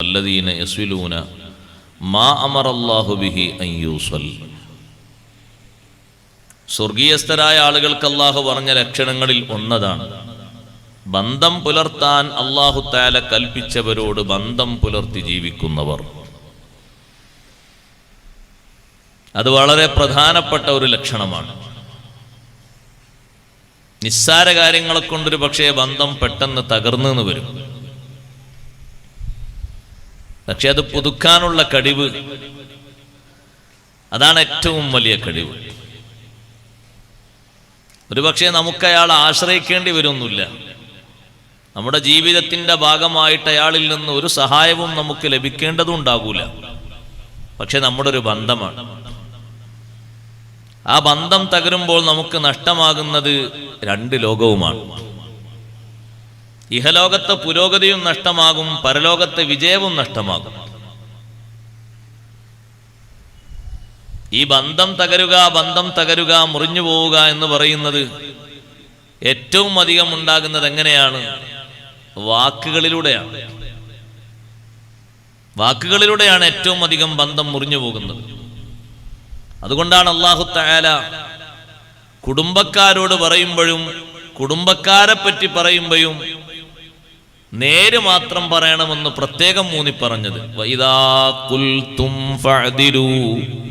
الذين يصلون ما أمر الله به أن يوصل. സ്വർഗീയസ്ഥരായ ആളുകൾക്ക് അല്ലാഹു പറഞ്ഞ ലക്ഷണങ്ങളിൽ ഒന്നതാണ് ബന്ധം പുലർത്താൻ അല്ലാഹു തആല കൽപ്പിച്ചവരോട് ബന്ധം പുലർത്തി ജീവിക്കുന്നവർ. അത് വളരെ പ്രധാനപ്പെട്ട ഒരു ലക്ഷണമാണ്. നിസ്സാര കാര്യങ്ങളെ കൊണ്ടൊരു പക്ഷേ ബന്ധം പെട്ടെന്ന് തകർന്നു വരും. പക്ഷെ അത് പുതുക്കാനുള്ള കഴിവ്, അതാണ് ഏറ്റവും വലിയ കഴിവ്. ഒരുപക്ഷെ നമുക്ക് അയാൾ ആശ്രയിക്കേണ്ടി വരുമൊന്നുമില്ല. നമ്മുടെ ജീവിതത്തിന്റെ ഭാഗമായിട്ട് അയാളിൽ നിന്ന് ഒരു സഹായവും നമുക്ക് ലഭിക്കേണ്ടതും ഉണ്ടാകൂല. പക്ഷെ നമ്മുടെ ഒരു ബന്ധമാണ്. ആ ബന്ധം തകരുമ്പോൾ നമുക്ക് നഷ്ടമാകുന്നത് രണ്ട് ലോകവുമാണ്. ഇഹലോകത്തെ പുരോഗതിയും നഷ്ടമാകും, പരലോകത്തെ വിജയവും നഷ്ടമാകും. ഈ ബന്ധം തകരുക, മുറിഞ്ഞു പോവുക എന്ന് പറയുന്നത് ഏറ്റവും അധികം ഉണ്ടാകുന്നത് എങ്ങനെയാണ്? വാക്കുകളിലൂടെയാണ് ഏറ്റവും അധികം ബന്ധം മുറിഞ്ഞു പോകുന്നത്. അതുകൊണ്ടാണ് അല്ലാഹു തആല കുടുംബക്കാരോട് പറയുമ്പോഴും കുടുംബക്കാരെ പറ്റി പറയുമ്പോഴും നേര് മാത്രം പറയണമെന്ന് പ്രത്യേകം ഊന്നി പറഞ്ഞത്. വഇദാ ഖുൽതും ഫഅദിലു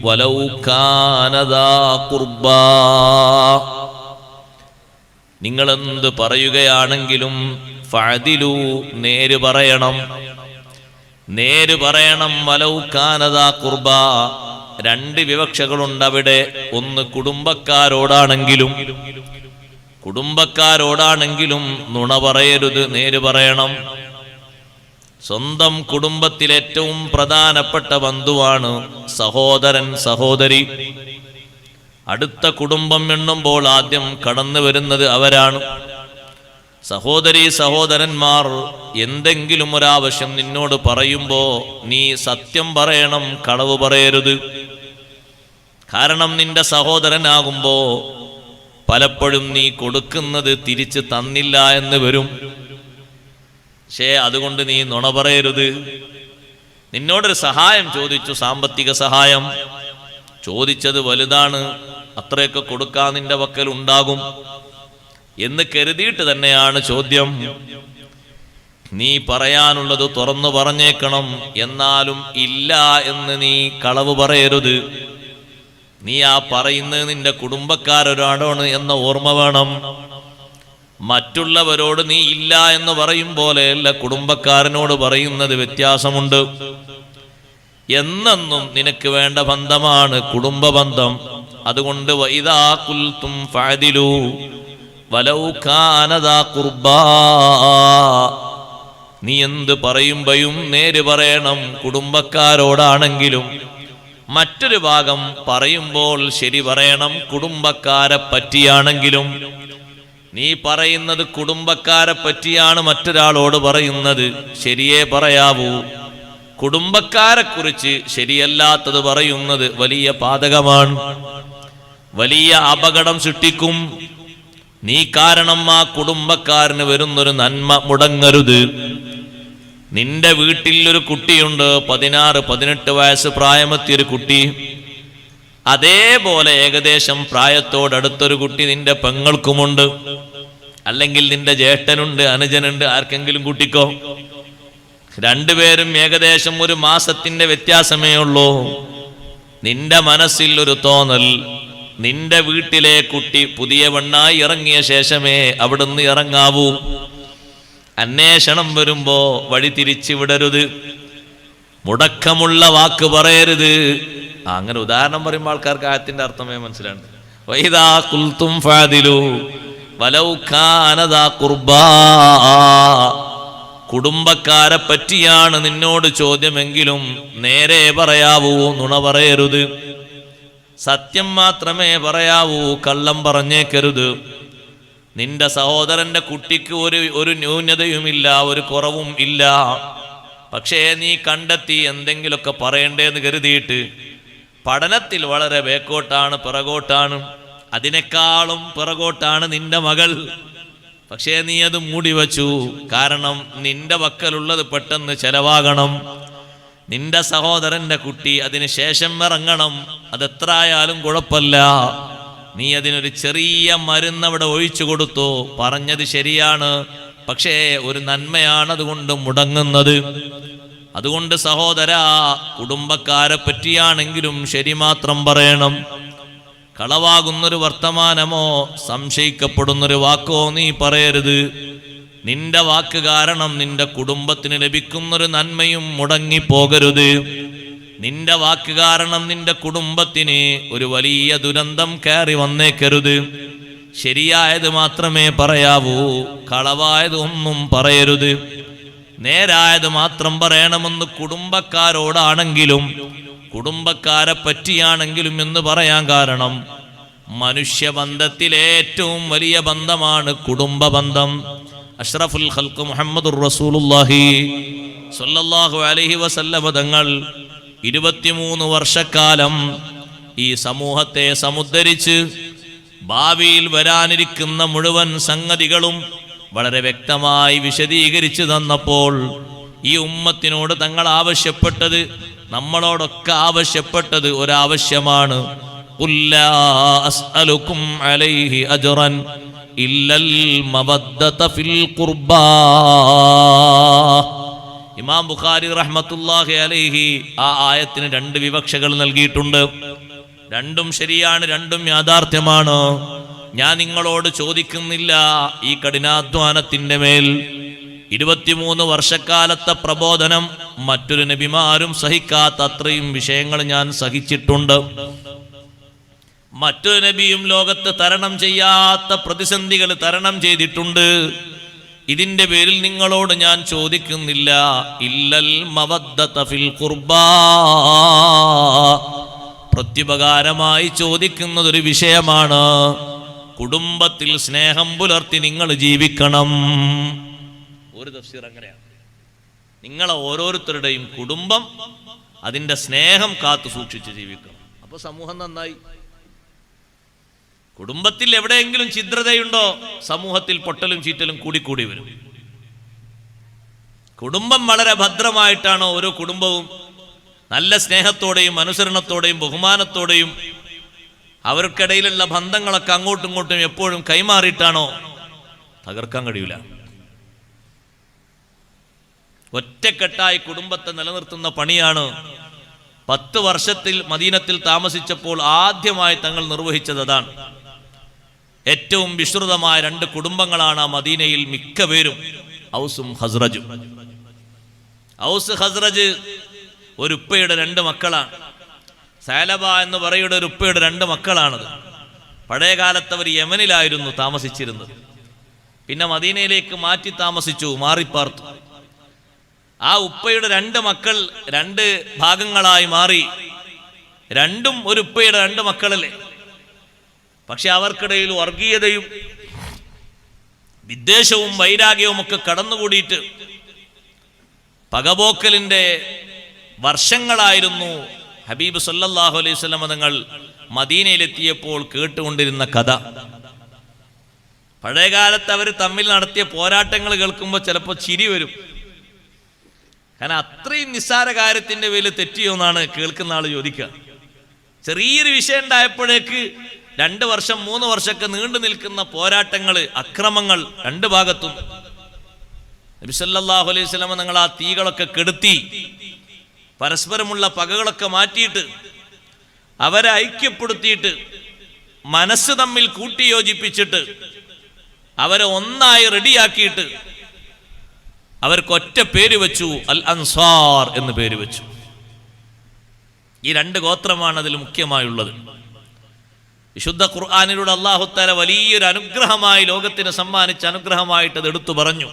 വലൗ കാന ദാ ഖുർബാ. നിങ്ങൾ എന്ത് പറയുകയാണെങ്കിലും ഫഅദിലു, നേര് പറയണം. വലൗ കാന ദാ ഖുർബാ, രണ്ട് വിവക്ഷകളുണ്ട് അവിടെ. ഒന്ന് കുടുംബക്കാരോടാണെങ്കിലും നുണ പറയരുത്, നേര് പറയണം. സ്വന്തം കുടുംബത്തിൽ ഏറ്റവും പ്രധാനപ്പെട്ട ബന്ധുവാണ് സഹോദരൻ, സഹോദരി. അടുത്ത കുടുംബം എണ്ണുമ്പോൾ ആദ്യം കടന്നു വരുന്നത് അവരാണ്. സഹോദരി സഹോദരന്മാർ എന്തെങ്കിലും ഒരാവശ്യം നിന്നോട് പറയുമ്പോ നീ സത്യം പറയണം, കളവ് പറയരുത്. കാരണം നിന്റെ സഹോദരനാകുമ്പോ പലപ്പോഴും നീ കൊടുക്കുന്നത് തിരിച്ച് തന്നില്ല എന്ന് വരും. പക്ഷേ അതുകൊണ്ട് നീ നുണ പറയരുത്. നിന്നോടൊരു സഹായം ചോദിച്ചു, സാമ്പത്തിക സഹായം ചോദിച്ചത് വലുതാണ്, അത്രയൊക്കെ കൊടുക്കാൻ നിന്റെ പക്കൽ ഉണ്ടാകും എന്ന് കരുതിയിട്ട് തന്നെയാണ് ചോദ്യം. നീ പറയാനുള്ളത് തുറന്നു പറഞ്ഞേക്കണം. എന്നാലും ഇല്ല എന്ന് നീ കളവ് പറയരുത്. നീ ആ പറയുന്നത് നിന്റെ കുടുംബക്കാരൊരാടാണ് എന്ന ഓർമ്മ വേണം. മറ്റുള്ളവരോട് നീ ഇല്ല എന്ന് പറയും പോലെയല്ല കുടുംബക്കാരനോട് പറയുന്നത്, വ്യത്യാസമുണ്ട്. എന്നെന്നും നിനക്ക് വേണ്ട ബന്ധമാണ് കുടുംബ ബന്ധം. അതുകൊണ്ട് വഇദാ ഖുൽതും ഫഅദിലു വലൗ കാന ദാ ഖുർബാ, നീ എന്ത് പറയുമ്പോഴും നേര് പറയണം, കുടുംബക്കാരോടാണെങ്കിലും. മറ്റൊരു ഭാഗം പറയുമ്പോൾ ശരി പറയണം, കുടുംബക്കാരെ പറ്റിയാണെങ്കിലും. നീ പറയുന്നത് കുടുംബക്കാരെ പറ്റിയാണ് മറ്റൊരാളോട് പറയുന്നത്, ശരിയേ പറയാവൂ. കുടുംബക്കാരെ കുറിച്ച് ശരിയല്ലാത്തത് പറയുന്നത് വലിയ പാതകമാണ്, വലിയ അപകടം സൃഷ്ടിക്കും. നീ കാരണം ആ കുടുംബക്കാരന് വരുന്നൊരു നന്മ മുടങ്ങരുത്. നിന്റെ വീട്ടിൽ ഒരു കുട്ടിയുണ്ട്, 16-18 വയസ്സ് പ്രായമെത്തിയൊരു കുട്ടി. അതേപോലെ ഏകദേശം പ്രായത്തോടടുത്തൊരു കുട്ടി നിന്റെ പെങ്ങൾക്കുമുണ്ട്, അല്ലെങ്കിൽ നിന്റെ ജ്യേഷ്ഠനുണ്ട്, അനുജനുണ്ട്, ആർക്കെങ്കിലും കുട്ടിക്കോ. രണ്ടുപേരും ഏകദേശം ഒരു മാസത്തിന്റെ വ്യത്യാസമേ ഉള്ളൂ. നിന്റെ മനസ്സിൽ ഒരു തോന്നൽ, നിന്റെ വീട്ടിലെ കുട്ടി പുതിയ പെണ്ണായി ഇറങ്ങിയ ശേഷമേ അവിടുന്ന് ഇറങ്ങാവൂ. അന്വേഷണം വരുമ്പോ വഴി തിരിച്ചു വിടരുത്, മുടക്കമുള്ള വാക്ക് പറയരുത്. അങ്ങനെ ഉദാഹരണം പറയുമ്പോൾ ആൾക്കാർക്ക് ആയത്തിന്റെ അർത്ഥമേ മനസ്സിലാണ്. വഇദാ ഖുൽതും ഫഅദിലു വലൗ കാന ദാ ഖുർബാ, കുടുംബക്കാരെ പറ്റിയാണ് നിന്നോട് ചോദ്യമെങ്കിലും നേരെ പറയാവൂ, നുണ പറയരുത്. സത്യം മാത്രമേ പറയാവൂ, കള്ളം പറഞ്ഞേക്കരുത്. നിന്റെ സഹോദരന്റെ കുട്ടിക്ക് ഒരു ന്യൂനതയുമില്ല, ഒരു കുറവും ഇല്ല. പക്ഷേ നീ കണ്ടെത്തി എന്തെങ്കിലുമൊക്കെ പറയണ്ടേന്ന് കരുതിയിട്ട് പഠനത്തിൽ വളരെ ബേക്കോട്ടാണ്, പിറകോട്ടാണ്. അതിനേക്കാളും പിറകോട്ടാണ് നിന്റെ മകൾ. പക്ഷേ നീ അത് മൂടി വച്ചു. കാരണം നിന്റെ പക്കലുള്ളത് പെട്ടെന്ന് ചെലവാകണം. നിന്റെ സഹോദരന്റെ കുട്ടി അതിന് ശേഷം ഇറങ്ങണം. അതെത്ര ആയാലും കുഴപ്പമില്ല. നീ അതിനൊരു ചെറിയ മരുന്ന് അവിടെ ഒഴിച്ചു കൊടുത്തു. പറഞ്ഞത് ശരിയാണ്, പക്ഷേ ഒരു നന്മയാണ് അതുകൊണ്ട് മുടങ്ങുന്നത്. അതുകൊണ്ട് സഹോദരാ, കുടുംബക്കാരെ പറ്റിയാണെങ്കിലും ശരി മാത്രം പറയണം. കളവാകുന്നൊരു വർത്തമാനമോ സംശയിക്കപ്പെടുന്നൊരു വാക്കോ നീ പറയരുത്. നിന്റെ വാക്ക് കാരണം നിന്റെ കുടുംബത്തിന് ലഭിക്കുന്നൊരു നന്മയും മുടങ്ങിപ്പോകരുത്. നിന്റെ വാക്ക് കാരണം നിന്റെ കുടുംബത്തിന് ഒരു വലിയ ദുരന്തം കയറി വന്നേക്കരുത്. ശരിയായത് മാത്രമേ പറയാവൂ, കളവായത് ഒന്നും പറയരുത്. നേരായത് മാത്രം പറയണമെന്ന് കുടുംബക്കാരോടാണെങ്കിലും കുടുംബക്കാരെ പറ്റിയാണെങ്കിലും എന്ന് പറയാൻ കാരണം മനുഷ്യബന്ധത്തിലെ ഏറ്റവും വലിയ ബന്ധമാണ് കുടുംബ ബന്ധം. അഷ്റഫുൽ ഖൽഖ് മുഹമ്മദുർ റസൂലുള്ളാഹി സ്വല്ലല്ലാഹു അലൈഹി വസല്ലം തങ്ങൾ 23 വർഷക്കാലം ഈ സമൂഹത്തെ സമുദ്ധരിച്ച് ഭാവിയിൽ വരാനിരിക്കുന്ന മുഴുവൻ സംഗതികളും വളരെ വ്യക്തമായി വിശദീകരിച്ചു തന്നപ്പോൾ ഈ ഉമ്മത്തിനോട് തങ്ങൾ ആവശ്യപ്പെട്ടത്, നമ്മളോടൊക്കെ ആവശ്യപ്പെട്ടത് ഒരാവശ്യമാണ്. ഖുല്ലാ അസ്അലുക്കും അലൈഹി അജ്റൻ ഇല്ലൽ മവദ്ദത ഫിൽ ഖുർബാ. ഇമാം ബുഖാരി റഹ്മത്തുള്ളാഹി അലൈഹി ആ ആയത്തിന് 2 വിവക്ഷകൾ നൽകിയിട്ടുണ്ട്. രണ്ടും ശരിയാണ്, രണ്ടും യാഥാർത്ഥ്യമാണ്. ഞാൻ നിങ്ങളോട് ചോദിക്കുന്നില്ല ഈ കഠിനാധ്വാനത്തിന്റെ മേൽ 23 വർഷക്കാലത്തെ പ്രബോധനം മറ്റൊരു നബിമാരും സഹിക്കാത്ത അത്രയും വിഷയങ്ങൾ ഞാൻ സഹിച്ചിട്ടുണ്ട്. മറ്റൊരു നബിയും ലോകത്ത് തരണം ചെയ്യാത്ത പ്രതിസന്ധികൾ തരണം ചെയ്തിട്ടുണ്ട്. ഇതിന്റെ പേരിൽ നിങ്ങളോട് ഞാൻ ചോദിക്കുന്നില്ല ഇല്ലൽ മവദ്ദത ഫിൽ ഖുർബാ. പ്രത്യുപകാരമായി ചോദിക്കുന്നതൊരു വിഷയമാണ്. കുടുംബത്തിൽ സ്നേഹം പുലർത്തി നിങ്ങൾ ജീവിക്കണം. ഒരു തഫ്സീർ അങ്ങനെയാണ്. നിങ്ങളെ ഓരോരുത്തരുടെയും കുടുംബം അതിന്റെ സ്നേഹം കാത്തു സൂക്ഷിച്ച് ജീവിക്കണം. അപ്പൊ സമൂഹം നന്നായി. കുടുംബത്തിൽ എവിടെയെങ്കിലും ഛിദ്രതയുണ്ടോ, സമൂഹത്തിൽ പൊട്ടലും ചീറ്റലും കൂടിക്കൂടി വരും. കുടുംബം വളരെ ഭദ്രമായിട്ടാണോ ഓരോ കുടുംബവും നല്ല സ്നേഹത്തോടെയും അനുസരണത്തോടെയും ബഹുമാനത്തോടെയും അവർക്കിടയിലുള്ള ബന്ധങ്ങളൊക്കെ അങ്ങോട്ടും ഇങ്ങോട്ടും എപ്പോഴും കൈമാറിയിട്ടാണോ, തകർക്കാൻ കഴിയില്ല. ഒറ്റക്കെട്ടായി കുടുംബത്തെ നിലനിർത്തുന്ന പണിയാണ് 10 വർഷത്തിൽ മദീനത്തിൽ താമസിച്ചപ്പോൾ ആദ്യമായി തങ്ങൾ നിർവഹിച്ചത് അതാണ്. ഏറ്റവും വിശ്രുതമായ 2 കുടുംബങ്ങളാണ് ആ മദീനയിൽ മിക്ക പേരും, ഔസും ഖസ്റജും. ഔസ് ഖസ്റജ് ഒരു ഉപ്പയുടെ 2 മക്കളാണ്. സാലബ എന്ന് പറയുന്ന ഒരു ഉപ്പയുടെ 2 മക്കളാണത്. പഴയ കാലത്ത് അവർ യമനിലായിരുന്നു താമസിച്ചിരുന്നത്. പിന്നെ മദീനയിലേക്ക് മാറ്റി താമസിച്ചു, മാറിപ്പാർത്തു. ആ ഉപ്പയുടെ 2 മക്കൾ 2 ഭാഗങ്ങളായി മാറി. രണ്ടും ഒരു ഉപ്പയുടെ 2 മക്കളല്ലേ. പക്ഷെ അവർക്കിടയിൽ വർഗീയതയും വിദ്വേഷവും വൈരാഗ്യവും ഒക്കെ കടന്നുകൂടിയിട്ട് പകപോക്കലിന്റെ വർഷങ്ങളായിരുന്നു. ഹബീബ് സല്ലല്ലാഹു അലൈഹി വസല്ലം തങ്ങൾ മദീനയിലെത്തിയപ്പോൾ കേട്ടുകൊണ്ടിരുന്ന കഥ. പഴയകാലത്ത് അവർ തമ്മിൽ നടത്തിയ പോരാട്ടങ്ങൾ കേൾക്കുമ്പോൾ ചിലപ്പോൾ ചിരി വരും. കാരണം അത്രയും നിസ്സാര കാര്യത്തിന്റെ പേരിൽ തെറ്റിയോ എന്നാണ് കേൾക്കുന്ന ആള് ചോദിക്കുക. ചെറിയൊരു വിഷയം ഉണ്ടായപ്പോഴേക്ക് 2 വർഷം 3 വർഷമൊക്കെ നീണ്ടു നിൽക്കുന്ന പോരാട്ടങ്ങൾ, അക്രമങ്ങൾ 2 ഭാഗത്തും. നബി സല്ലല്ലാഹു അലൈഹി വസല്ലം തങ്ങൾ ആ തീകളൊക്കെ കെടുത്തി പരസ്പരമുള്ള പകകളൊക്കെ മാറ്റിയിട്ട് അവരെ ഐക്യപ്പെടുത്തിയിട്ട് മനസ്സ് തമ്മിൽ കൂട്ടിയോജിപ്പിച്ചിട്ട് അവരെ ഒന്നായി റെഡിയാക്കിയിട്ട് അവർക്കൊറ്റ പേര് വെച്ചു, അൽ അൻസാർ എന്ന് പേര് വെച്ചു. ഈ 2 ഗോത്രമാണ് അതിൽ മുഖ്യമായുള്ളത്. വിശുദ്ധ ഖുർആനിലൂടെ അല്ലാഹു തആല വലിയൊരു അനുഗ്രഹമായി ലോകത്തിന് സമ്മാനിച്ച അനുഗ്രഹമായിട്ട് അത് എടുത്തു പറഞ്ഞു.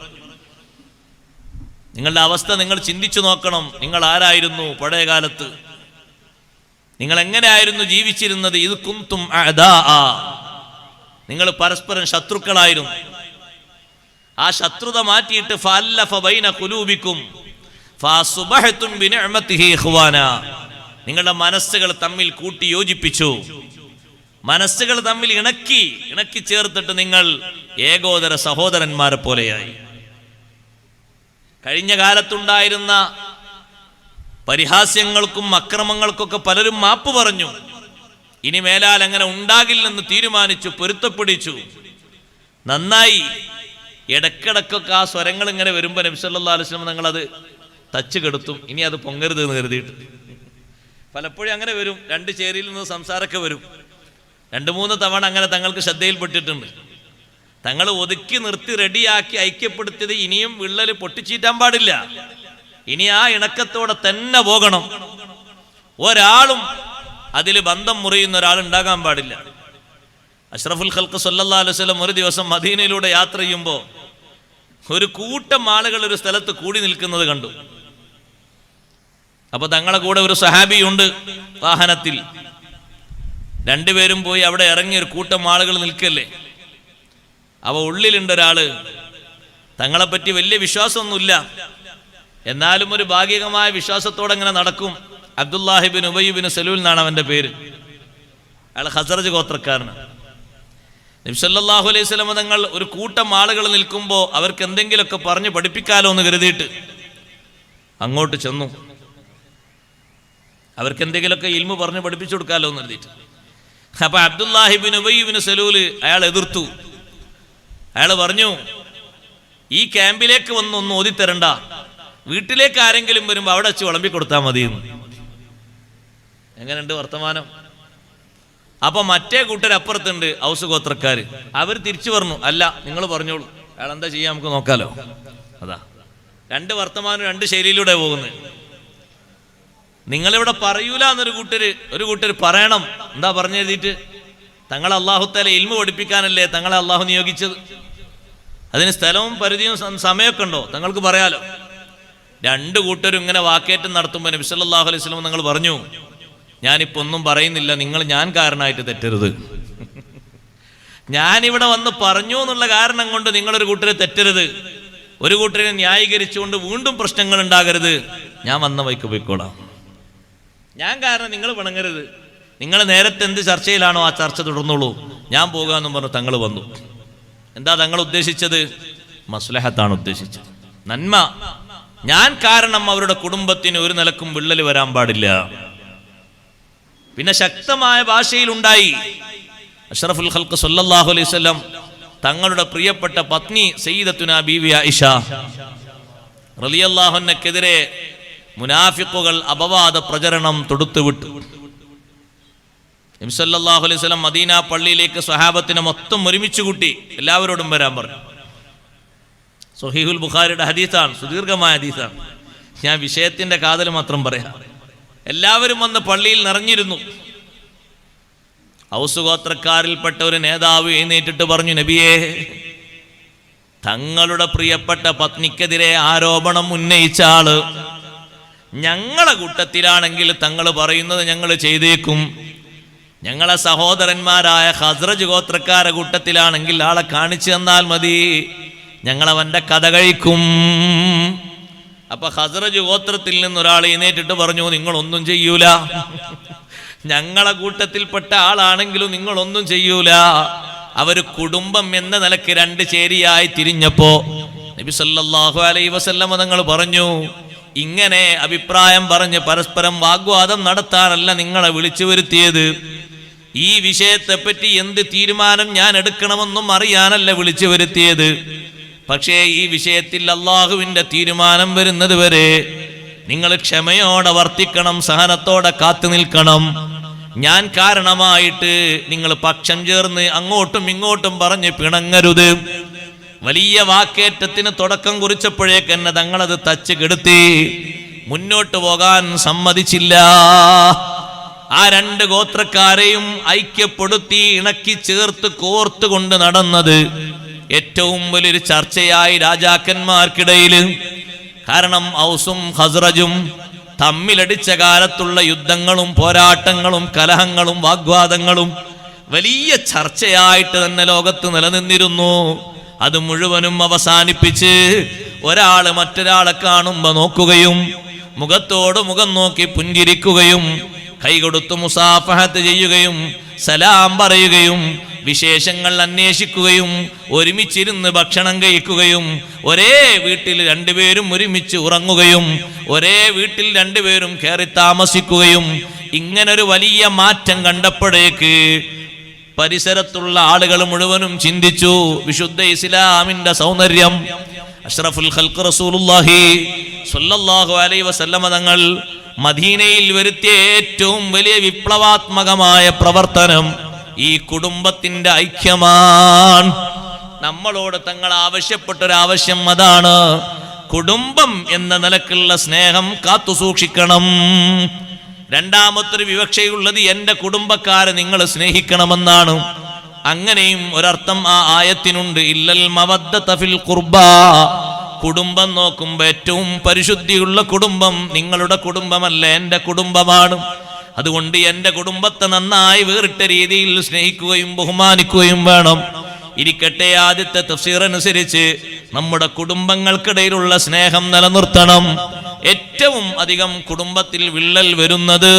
നിങ്ങളുടെ അവസ്ഥ നിങ്ങൾ ചിന്തിച്ചു നോക്കണം. നിങ്ങൾ ആരായിരുന്നു പഴയ കാലത്ത്? നിങ്ങൾ എങ്ങനെയായിരുന്നു ജീവിച്ചിരുന്നത്? ഇത് കുന്തും അഅദാഅ, നിങ്ങൾ പരസ്പരം ശത്രുക്കളായിരുന്നു. ആ ശത്രുത മാറ്റിയിട്ട് ഫഅല്ലഫ ബൈന ഖുലൂബിക്കും ഫഅസ്ബഹതും ബിനിഅമതിഹി ഇഖ്വാന, നിങ്ങളുടെ മനസ്സുകൾ തമ്മിൽ കൂട്ടി യോജിപ്പിച്ചു. മനസ്സുകൾ തമ്മിൽ ഇണക്കി ചേർത്തിട്ട് നിങ്ങൾ ഏകോദര സഹോദരന്മാരെ പോലെയായി. കഴിഞ്ഞ കാലത്തുണ്ടായിരുന്ന പരിഹാസ്യങ്ങൾക്കും അക്രമങ്ങൾക്കൊക്കെ പലരും മാപ്പ് പറഞ്ഞു. ഇനി മേലാൽ അങ്ങനെ ഉണ്ടാകില്ലെന്ന് തീരുമാനിച്ചു, പൊരുത്തപ്പിടിച്ചു. നന്നായി. ഇടക്കിടക്കൊക്കെ ആ സ്വരങ്ങൾ ഇങ്ങനെ വരുമ്പോൾ നബി സല്ലല്ലാഹു അലൈഹി വസല്ലം തങ്ങളത് തച്ച് കെടുത്തും. ഇനി അത് പൊങ്ങരുത് എന്ന് കരുതിയിട്ട്. പലപ്പോഴും അങ്ങനെ വരും. രണ്ട് ചേരിയിൽ നിന്ന് സംസാരമൊക്കെ വരും. 2-3 തവണ അങ്ങനെ തങ്ങൾക്ക് ശ്രദ്ധയിൽപ്പെട്ടിട്ടുണ്ട്. തങ്ങൾ ഒതുക്കി നിർത്തി റെഡിയാക്കി ഐക്യപ്പെടുത്തിയത് ഇനിയും വിള്ളൽ പൊട്ടിച്ചീറ്റാൻ പാടില്ല. ഇനി ആ ഇണക്കത്തോടെ തന്നെ പോകണം. ഒരാളും അതിൽ ബന്ധം മുറിയുന്ന ഒരാളുണ്ടാകാൻ പാടില്ല. അഷ്റഫുൽ ഖൽഖ് സല്ലല്ലാഹു അലൈഹി വസല്ലം ഒരു ദിവസം മദീനയിലൂടെ യാത്ര ചെയ്യുമ്പോൾ ഒരു കൂട്ടം ആളുകൾ ഒരു സ്ഥലത്ത് കൂടി നിൽക്കുന്നത് കണ്ടു. അപ്പൊ തങ്ങളെ കൂടെ ഒരു സഹാബിയുണ്ട് വാഹനത്തിൽ. രണ്ടുപേരും പോയി അവിടെ ഇറങ്ങി ഒരു കൂട്ടം ആളുകൾ നിൽക്കല്ലേ. അവ ഉള്ളിലുണ്ട് ഒരാള്. തങ്ങളെപ്പറ്റി വലിയ വിശ്വാസമൊന്നുമില്ല, എന്നാലും ഒരു ഭാഗികമായ വിശ്വാസത്തോടെ അങ്ങനെ നടക്കും. അബ്ദുല്ലാഹിബിൻ ഉബൈ ബിൻ സലൂൽ എന്നാണ് അവന്റെ പേര്. അയാൾ ഖസറജ് ഗോത്രക്കാരനാണ്. നബി സല്ലല്ലാഹു അലൈഹി വസല്ലം തങ്ങൾ ഒരു കൂട്ടം ആളുകൾ നിൽക്കുമ്പോൾ അവർക്ക് എന്തെങ്കിലുമൊക്കെ പറഞ്ഞ് പഠിപ്പിക്കാലോ എന്ന് കരുതിയിട്ട് അങ്ങോട്ട് ചെന്നു. അവർക്ക് എന്തെങ്കിലുമൊക്കെ ഇൽമു പറഞ്ഞ് പഠിപ്പിച്ചു കൊടുക്കാലോ എന്ന് കരുതിയിട്ട്. അപ്പൊ അബ്ദുല്ലാഹിബിൻ ഉബൈ ബിൻ സലൂൽ അയാൾ എതിർത്തു. അയാൾ പറഞ്ഞു, ഈ ക്യാമ്പിലേക്ക് ഒന്നും ഓതിത്തരണ്ട, വീട്ടിലേക്ക് ആരെങ്കിലും വരുമ്പോൾ അവിടെ വെച്ച് വിളമ്പി കൊടുത്താൽ മതിയെന്ന്. എങ്ങനെയുണ്ട് വർത്തമാനം? അപ്പൊ മറ്റേ കൂട്ടരപ്പുറത്തുണ്ട് ഔസ് ഗോത്രക്കാര്. അവർ തിരിച്ചു പറഞ്ഞു, അല്ല നിങ്ങൾ പറഞ്ഞോളൂ, അയാൾ എന്താ ചെയ്യാൻ നമുക്ക് നോക്കാലോ. അതാ രണ്ട് വർത്തമാനം, രണ്ട് ശൈലിയിലൂടെ പോകുന്നത്. നിങ്ങളിവിടെ പറയൂല എന്നൊരു കൂട്ടര് പറയണം. എന്താ പറഞ്ഞു എഴുതിയിട്ട്? തങ്ങളെ അല്ലാഹു തആല ഇൽമു പഠിപ്പിക്കാനല്ലേ തങ്ങളെ അള്ളാഹു നിയോഗിച്ചത്. അതിന് സ്ഥലവും പരിധിയും സമയമൊക്കെ ഉണ്ടോ? തങ്ങൾക്ക് പറയാലോ. രണ്ട് കൂട്ടരും ഇങ്ങനെ വാക്കേറ്റം നടത്തുമ്പോൾ നബി സല്ലല്ലാഹു അലൈഹി വസല്ലം തങ്ങൾ പറഞ്ഞു, ഞാനിപ്പോ ഒന്നും പറയുന്നില്ല, നിങ്ങൾ ഞാൻ കാരണമായിട്ട് തെറ്റരുത്. ഞാനിവിടെ വന്ന് പറഞ്ഞു എന്നുള്ള കാരണം കൊണ്ട് നിങ്ങളൊരു കൂട്ടരെ തെറ്റരുത്. ഒരു കൂട്ടരെ ന്യായീകരിച്ചുകൊണ്ട് വീണ്ടും പ്രശ്നങ്ങൾ ഉണ്ടാകരുത്. ഞാൻ വന്ന വഴിക്ക് പോയിക്കോളാം. ഞാൻ കാരണം നിങ്ങൾ പിണങ്ങരുത്. നിങ്ങൾ നേരത്തെ എന്ത് ചർച്ചയിലാണോ ആ ചർച്ച തുടർന്നോളൂ, ഞാൻ പോകാമെന്നും പറഞ്ഞു തങ്ങൾ വന്നു. എന്താ തങ്ങൾ ഉദ്ദേശിച്ചത്? മസ്ലഹത്താണ് ഉദ്ദേശിച്ചത്, നന്മ. ഞാൻ കാരണം അവരുടെ കുടുംബത്തിന് ഒരു നിലക്കും വിള്ളൽ വരാൻ പാടില്ല. പിന്നെ ശക്തമായ ഭാഷയിൽ ഉണ്ടായി. അഷ്റഫുൽ ഖൽഖ് സല്ലല്ലാഹു അലൈഹി വസല്ലം തങ്ങളുടെ പ്രിയപ്പെട്ട പത്നി സയ്യിദത്തുനാ ബീവി ആയിഷ റളിയല്ലാഹു അൻഹയ്ക്കെതിരെ മുനാഫിഖുകൾ അപവാദ പ്രചരണം തൊടുത്തുവിട്ടു. നബി സല്ലല്ലാഹു അലൈഹി വസല്ലം മദീന പള്ളിയിലേക്ക് സ്വഹാബത്തിനെ മൊത്തം ഒരുമിച്ച് കൂട്ടി എല്ലാവരോടും വരാൻ പറഞ്ഞു. സ്വഹീഹുൽ ബുഖാരിയുടെ ഹദീസാണ്, സുദീർഘമായ ഹദീസാണ്. ഞാൻ വിഷയത്തിന്റെ കാതൽ മാത്രം പറയാം. എല്ലാവരും വന്ന് പള്ളിയിൽ നിറഞ്ഞിരുന്നു. ഔസ് ഗോത്രക്കാരിൽപ്പെട്ട ഒരു നേതാവ് എഴുന്നേറ്റിട്ട് പറഞ്ഞു, നബിയേ, തങ്ങളുടെ പ്രിയപ്പെട്ട പത്നിക്കെതിരെ ആരോപണം ഉന്നയിച്ച ആള് ഞങ്ങളെ കൂട്ടത്തിലാണെങ്കിൽ തങ്ങൾ പറയുന്നത് ഞങ്ങൾ ചെയ്തേക്കും. ഞങ്ങളെ സഹോദരന്മാരായ ഖസ്റജ് ഗോത്രക്കാരെ കൂട്ടത്തിലാണെങ്കിൽ ആളെ കാണിച്ചു തന്നാൽ മതി, ഞങ്ങളവന്റെ കഥ കഴിക്കും. അപ്പൊ ഖസ്റജ് ഗോത്രത്തിൽ നിന്നൊരാൾ എഴുന്നേറ്റിട്ട് പറഞ്ഞു, നിങ്ങളൊന്നും ചെയ്യൂല, ഞങ്ങളെ കൂട്ടത്തിൽപ്പെട്ട ആളാണെങ്കിലും നിങ്ങളൊന്നും ചെയ്യൂല. അവര് കുടുംബം എന്ന നിലക്ക് രണ്ട് ചേരിയായി തിരിഞ്ഞപ്പോ നബി സല്ലല്ലാഹു അലൈഹി വസല്ലം തങ്ങൾ പറഞ്ഞു, ഇങ്ങനെ അഭിപ്രായം പറഞ്ഞ് പരസ്പരം വാഗ്വാദം നടത്താനല്ല നിങ്ങളെ വിളിച്ചു വരുത്തിയത്. ഈ വിഷയത്തെപ്പറ്റി എന്ത് തീരുമാനം ഞാൻ എടുക്കണമെന്നും അറിയാനല്ല വിളിച്ചു വരുത്തിയത്. പക്ഷേ ഈ വിഷയത്തിൽ അള്ളാഹുവിന്റെ തീരുമാനം വരുന്നത് വരെ നിങ്ങൾ ക്ഷമയോടെ വർത്തിക്കണം, സഹനത്തോടെ കാത്തു നിൽക്കണം. ഞാൻ കാരണമായിട്ട് നിങ്ങൾ പക്ഷം ചേർന്ന് അങ്ങോട്ടും ഇങ്ങോട്ടും പറഞ്ഞ് പിണങ്ങരുത്. വലിയ വാക്കേറ്റത്തിന് തുടക്കം കുറിച്ചപ്പോഴേക്ക് എന്നെ തങ്ങളത് തച്ച് കെടുത്തി, മുന്നോട്ട് പോകാൻ സമ്മതിച്ചില്ല. ആ രണ്ട് ഗോത്രക്കാരെയും ഐക്യപ്പെടുത്തി ഇണക്കി ചേർത്ത് കോർത്തുകൊണ്ട് നടന്നത് ഏറ്റവും വലിയൊരു ചർച്ചയായി രാജാക്കന്മാർക്കിടയിൽ. കാരണം ഔസും ഖസ്റജും തമ്മിലടിച്ച കാലത്തുള്ള യുദ്ധങ്ങളും പോരാട്ടങ്ങളും കലഹങ്ങളും വാഗ്വാദങ്ങളും വലിയ ചർച്ചയായിട്ട് തന്നെ ലോകത്ത് നിലനിന്നിരുന്നു. അത് മുഴുവനും അവസാനിപ്പിച്ച് ഒരാള് മറ്റൊരാളെ കാണുമ്പോ നോക്കുകയും മുഖത്തോട് മുഖം നോക്കി പുഞ്ചിരിക്കുകയും കൈകൊടുത്ത് മുസാഫഹത്ത് ചെയ്യുകയും സലാം പറയുകയും വിശേഷങ്ങൾ അന്വേഷിക്കുകയും ഒരുമിച്ചിരുന്ന് ഭക്ഷണം കഴിക്കുകയും ഒരേ വീട്ടിൽ രണ്ടുപേരും ഒരുമിച്ച് ഉറങ്ങുകയും ഒരേ വീട്ടിൽ രണ്ടുപേരും കയറി താമസിക്കുകയും ഇങ്ങനൊരു വലിയ മാറ്റം കണ്ടപ്പോഴേക്ക് പരിസരത്തുള്ള ആളുകൾ മുഴുവനും ചിന്തിച്ചു വിശുദ്ധ ഇസ്ലാമിന്റെ സൗന്ദര്യം. അഷ്റഫുൽ ഖൽഖ് റസൂലുള്ളാഹി സ്വല്ലല്ലാഹു അലൈഹി വസല്ലമ തങ്ങൾ മദീനയിൽ വരുത്തിയ ഏറ്റവും വലിയ വിപ്ലവാത്മകമായ പ്രവർത്തനം ഈ കുടുംബത്തിന്റെ ഐക്യമാണ്. നമ്മളോട് തങ്ങൾ ആവശ്യപ്പെട്ടൊരാവശ്യം അതാണ്. കുടുംബം എന്ന നിലക്കുള്ള സ്നേഹം കാത്തു സൂക്ഷിക്കണം. രണ്ടാമത്തൊരു വിവക്ഷയുള്ളത് എന്റെ കുടുംബക്കാരെ നിങ്ങൾ സ്നേഹിക്കണമെന്നാണ്. അങ്ങനെയും ഒരർത്ഥം ആ ആയത്തിനുണ്ട്. ഇല്ലൽ മവദ്ദത ഫിൽ ഖുർബാ. കുടുംബം നോക്കുമ്പോ ഏറ്റവും പരിശുദ്ധിയുള്ള കുടുംബം നിങ്ങളുടെ കുടുംബമല്ല, എന്റെ കുടുംബമാണ്. അതുകൊണ്ട് എന്റെ കുടുംബത്തെ നന്നായി വേറിട്ട രീതിയിൽ സ്നേഹിക്കുകയും ബഹുമാനിക്കുകയും വേണം. ഇരിക്കട്ടെ, ആദ്യത്തെ തഫ്സീർ അനുസരിച്ച് നമ്മുടെ കുടുംബങ്ങൾക്കിടയിലുള്ള സ്നേഹം നിലനിർത്തണം. ഏറ്റവും അധികം കുടുംബത്തിൽ വിള്ളൽ വരുന്നത്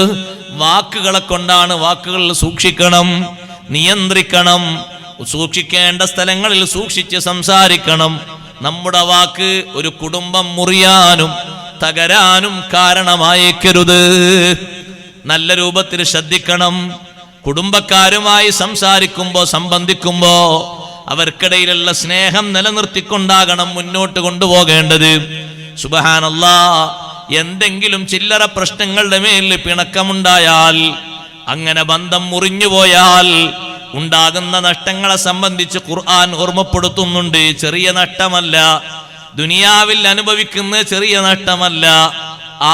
വാക്കുകളെ കൊണ്ടാണ്. വാക്കുകൾ സൂക്ഷിക്കണം, നിയന്ത്രിക്കണം. സൂക്ഷിക്കേണ്ട സ്ഥലങ്ങളിൽ സൂക്ഷിച്ച് സംസാരിക്കണം. നമ്മുടെ വാക്ക് ഒരു കുടുംബം മുറിയാനും തകരാനും കാരണമായേക്കരുത്. നല്ല രൂപത്തിൽ ശ്രദ്ധിക്കണം. കുടുംബക്കാരുമായി സംസാരിക്കുമ്പോ സംബന്ധിക്കുമ്പോ അവർക്കിടയിലുള്ള സ്നേഹം നിലനിർത്തിക്കൊണ്ടാകണം മുന്നോട്ട് കൊണ്ടുപോകേണ്ടത്. സുബ്ഹാനല്ലാഹ്, എന്തെങ്കിലും ചില്ലറ പ്രശ്നങ്ങളുടെ മേൽ പിണക്കമുണ്ടായാൽ, അങ്ങനെ ബന്ധം മുറിഞ്ഞുപോയാൽ ഉണ്ടാകുന്ന നഷ്ടങ്ങളെ സംബന്ധിച്ച് ഖുർആൻ ഓർമ്മപ്പെടുത്തുന്നുണ്ട്. ചെറിയ നഷ്ടമല്ല, ദുനിയാവിൽ അനുഭവിക്കുന്ന ചെറിയ നഷ്ടമല്ല,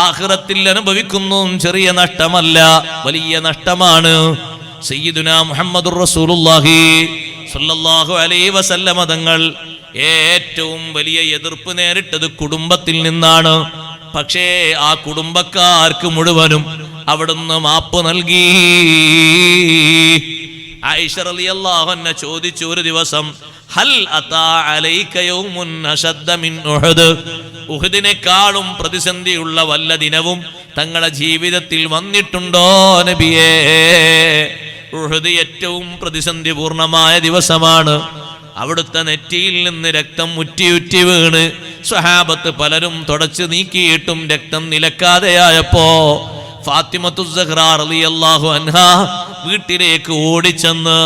ആഖിറത്തിൽ അനുഭവിക്കുന്നതും ചെറിയ നഷ്ടമല്ല, വലിയ നഷ്ടമാണ്. സയ്യിദുനാ മുഹമ്മദുർ റസൂലുള്ളാഹി സ്വല്ലല്ലാഹു അലൈഹി വസല്ലമ തങ്ങൾ ഏറ്റവും വലിയ എതിർപ്പ് നേരിട്ടത് കുടുംബത്തിൽ നിന്നാണ്. പക്ഷേ ആ കുടുംബക്കാർക്ക് മുഴുവനും അവിടുന്ന് മാപ്പ് നൽകി. ആയിഷ റളിയല്ലാഹു അൻഹ ചോദിച്ചു ഒരു ദിവസം, ഹൽ അതാ അലൈക യൗമുൻ അശദ്ദ മിൻ ഉഹദ്. ഉഹദിനെക്കാളും പ്രതിസന്ധിയുള്ള വല്ല ദിനവും തങ്ങളുടെ ജീവിതത്തിൽ വന്നിട്ടുണ്ടോ നബിയേ? ഉഹദ് ഏറ്റവും പ്രതിസന്ധി പൂർണമായ ദിവസമാണ്. അവിടുത്തെ നെറ്റിയിൽ നിന്ന് രക്തം ഉറ്റി വീണ് സ്വഹാബത്ത് പലരും തുടച്ചു നീക്കിയിട്ടും രക്തം നിലക്കാതെയായപ്പോ ഫാത്തിമത്തു സഹ്റ റളിയല്ലാഹു അൻഹാ വീട്ടിലേക്ക് ഓടിച്ചെന്ന്